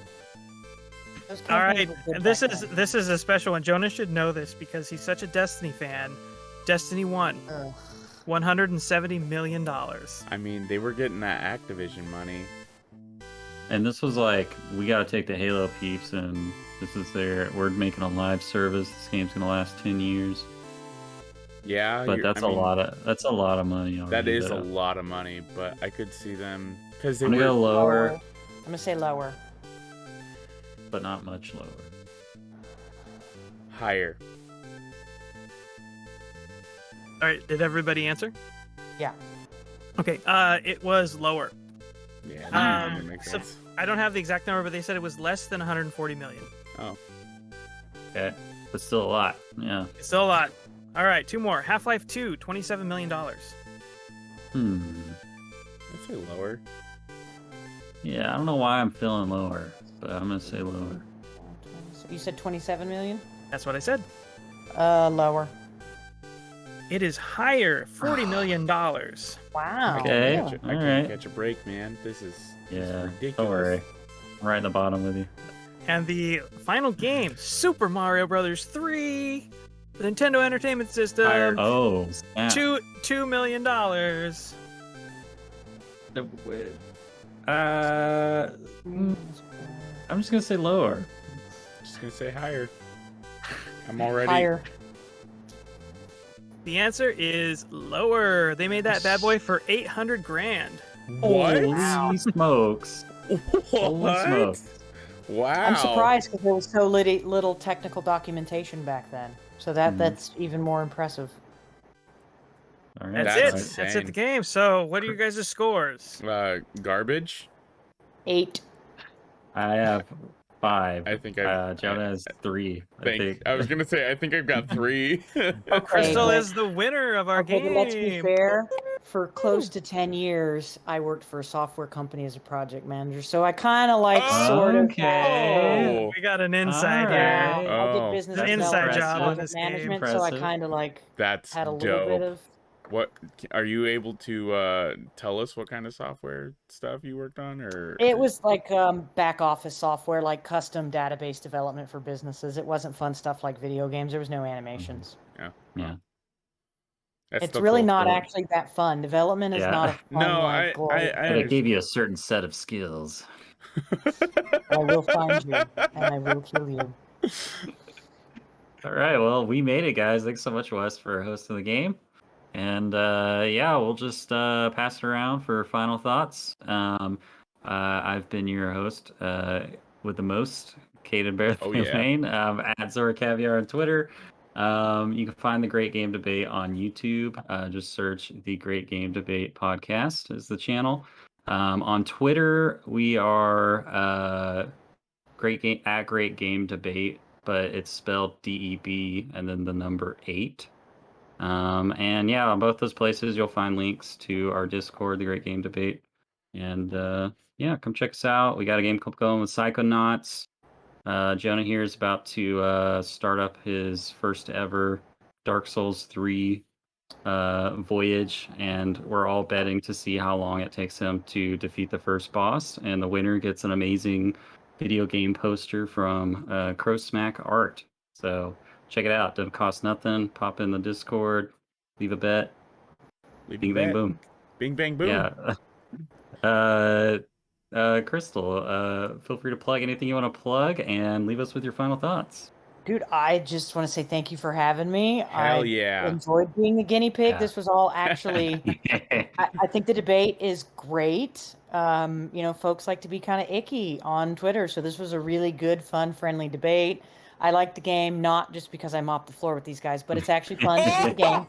Those All companies right, were good this back is then. this is a special one. Jonah should know this because he's such a Destiny fan. Destiny 1, Ugh. $170 million. I mean, they were getting that Activision money. And this was like, we got to take the Halo peeps, and this is we're making a live service. This game's gonna last 10 years. Yeah, But that's a lot of money. That already, is a though. lot of money, but I could see them because they I'm gonna were. go lower, I'm gonna say lower. but not much lower. Higher. All right, did everybody answer? Yeah. Okay, it was lower. Yeah, that makes So sense. I don't have the exact number, but they said it was less than 140 million. Oh, Okay, but still a lot. Yeah. It's still a lot. All right, 2 more. Half-Life 2, $27 million. I'd say lower. Yeah, I don't know why I'm feeling lower, but I'm gonna say lower. So you said 27 million? That's what I said. Lower. It is higher, $40 million. Wow. Okay. really? I can't Alright. catch a break, man. This is Yeah, ridiculous. don't worry. I'm right in the bottom with you. And the final game, Super Mario Brothers 3, the Nintendo Entertainment System, Higher. Oh, snap. $2 million. I'm just gonna say lower. Just gonna say higher. I'm already. Higher. The answer is lower. They made that bad boy for 800 grand. What? Holy smokes. Holy What? smokes. Wow. I'm surprised because there was so little technical documentation back then. So that's even more impressive. All right. That's That's it. insane. That's it. The game. So, what are your guys' scores? Garbage. 8. I have 5. I think Jonah has 3. I was gonna say I think I've got 3. Crystal but- is the winner of our Okay, game. but let's be fair. For close to 10 years, I worked for a software company as a project manager. So I kind of like sort of. Okay. We got an insight Yeah, here. I did Oh, business that's development, inside job on project this game. management, so I Impressive. kind of like That's had a little dope. bit of. What are you able to tell us? What kind of software stuff you worked on, or It was like back office software, like custom database development for businesses. It wasn't fun stuff like video games. There was no animations. Yeah. That's It's the really full not story. actually that fun. Development is Yeah. not a fun No, like. I But it gave you a certain set of skills. I will find you and I will kill you. All right. Well, we made it, guys. Thanks so much, Wes, for hosting the game. And yeah, we'll just pass it around for final thoughts. I've been your host with the most, Caden Bear Oh, yeah. Lane, at Zora Caviar on Twitter. You can find the Great Game Debate on YouTube. Just search the Great Game Debate podcast is the channel. On Twitter, we are Great Game Debate, but it's spelled DEB and then the number 8. And yeah, on both those places, you'll find links to our Discord, the Great Game Debate. And yeah, come check us out. We got a game going with Psychonauts. Jonah here is about to start up his first ever Dark Souls 3 voyage, and we're all betting to see how long it takes him to defeat the first boss. And the winner gets an amazing video game poster from Crow Smack Art. So check it out. Doesn't cost nothing. Pop in the Discord, leave a bet. Bing bang boom. Bing bang boom. Yeah. Crystal, feel free to plug anything you want to plug and leave us with your final thoughts. Dude, I just want to say thank you for having me. Hell I yeah. enjoyed being the guinea pig. Yeah. This was all actually. I think the debate is great. Folks like to be kind of icky on Twitter, so this was a really good, fun, friendly debate. I like the game not just because I mopped the floor with these guys, but it's actually fun to do the game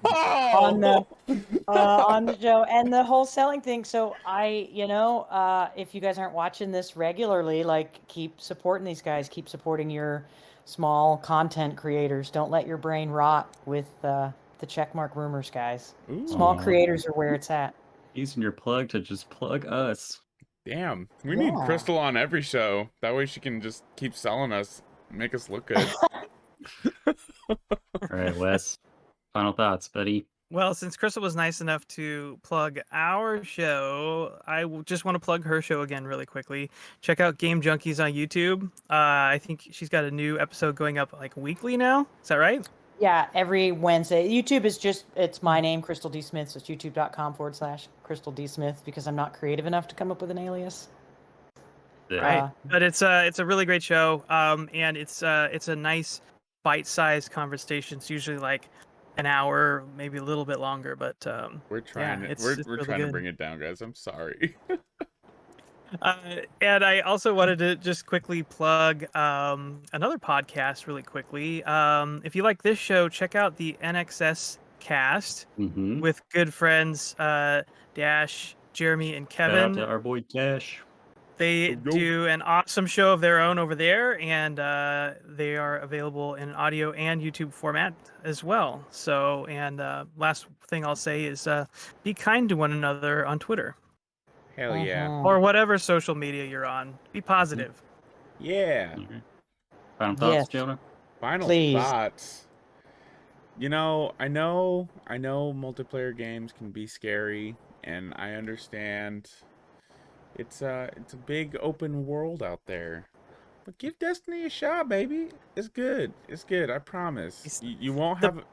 on the show and the whole selling thing. So if you guys aren't watching this regularly, like keep supporting these guys, keep supporting your small content creators. Don't let your brain rot with the checkmark rumors, guys. Ooh, Small creators are where it's at. Using your plug to just plug us. damn. We need Yeah. Crystal on every show. That way she can just keep selling us, make us look good. All right, Wes. Final thoughts, buddy. Well, since Crystal was nice enough to plug our show, just want to plug her show again really quickly. Check out Game Junkies on YouTube. I think she's got a new episode going up like weekly now. Is that right? Yeah, every Wednesday. YouTube is it's my name, Crystal D. Smith. So it's youtube.com/Crystal D. Smith because I'm not creative enough to come up with an alias. Right. But it's a really great show. And it's a nice bite-sized conversation. It's usually like an hour, maybe a little bit longer, but We're trying yeah, we're really trying to good. bring it down, guys. I'm sorry. And I also wanted to just quickly plug another podcast really quickly. If you like this show, check out the NXS podcast Mm-hmm. with good friends Dash, Jeremy, and Shout out Kevin. to our boy Dash. They do an awesome show of their own over there, and they are available in audio and YouTube format as well. So, and last thing I'll say is be kind to one another on Twitter. Hell yeah. Or whatever social media you're on. Be positive. Yeah. Okay. Final thoughts, Yes. Jonah? Final Please. thoughts. You know, I know multiplayer games can be scary, and I understand it's a big open world out there. But give Destiny a shot, baby. It's good. It's good. I promise. You won't have.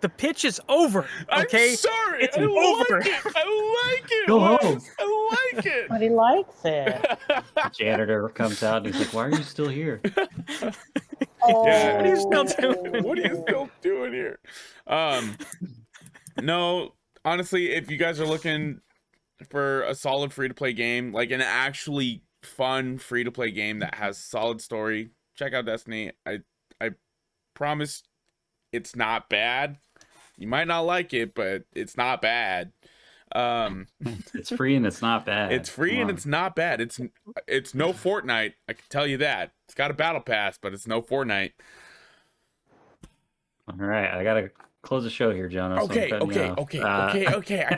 The pitch is over. Okay, I'm sorry. It's I over. like it. I like it. Go Wes. home. I like it. But he likes it. Janitor comes out and he's like, "Why are you still here?" Yeah. What are you still doing? What are you still doing here? No, honestly, if you guys are looking for a solid free-to-play game, like an actually fun free-to-play game that has solid story, check out Destiny. I promise it's not bad. You might not like it, but it's not bad. It's free and it's not bad. It's free and it's not bad. It's no Fortnite, I can tell you that. It's got a battle pass, but it's no Fortnite. All right, I gotta close the show here, Jonah. so I'm Okay. cutting you off. Okay. I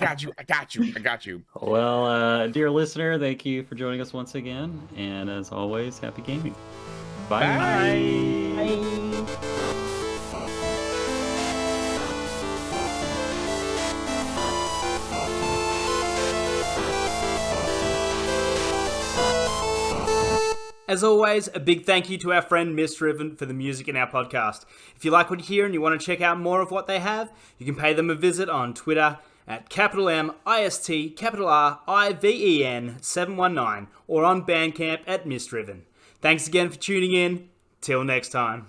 got you. Well, dear listener, thank you for joining us once again, and as always, happy gaming. Bye. Bye. As always, a big thank you to our friend Misdriven for the music in our podcast. If you like what you hear and you want to check out more of what they have, you can pay them a visit on Twitter at MIST_RIVEN 719 or on Bandcamp at Misdriven. Thanks again for tuning in. Till next time.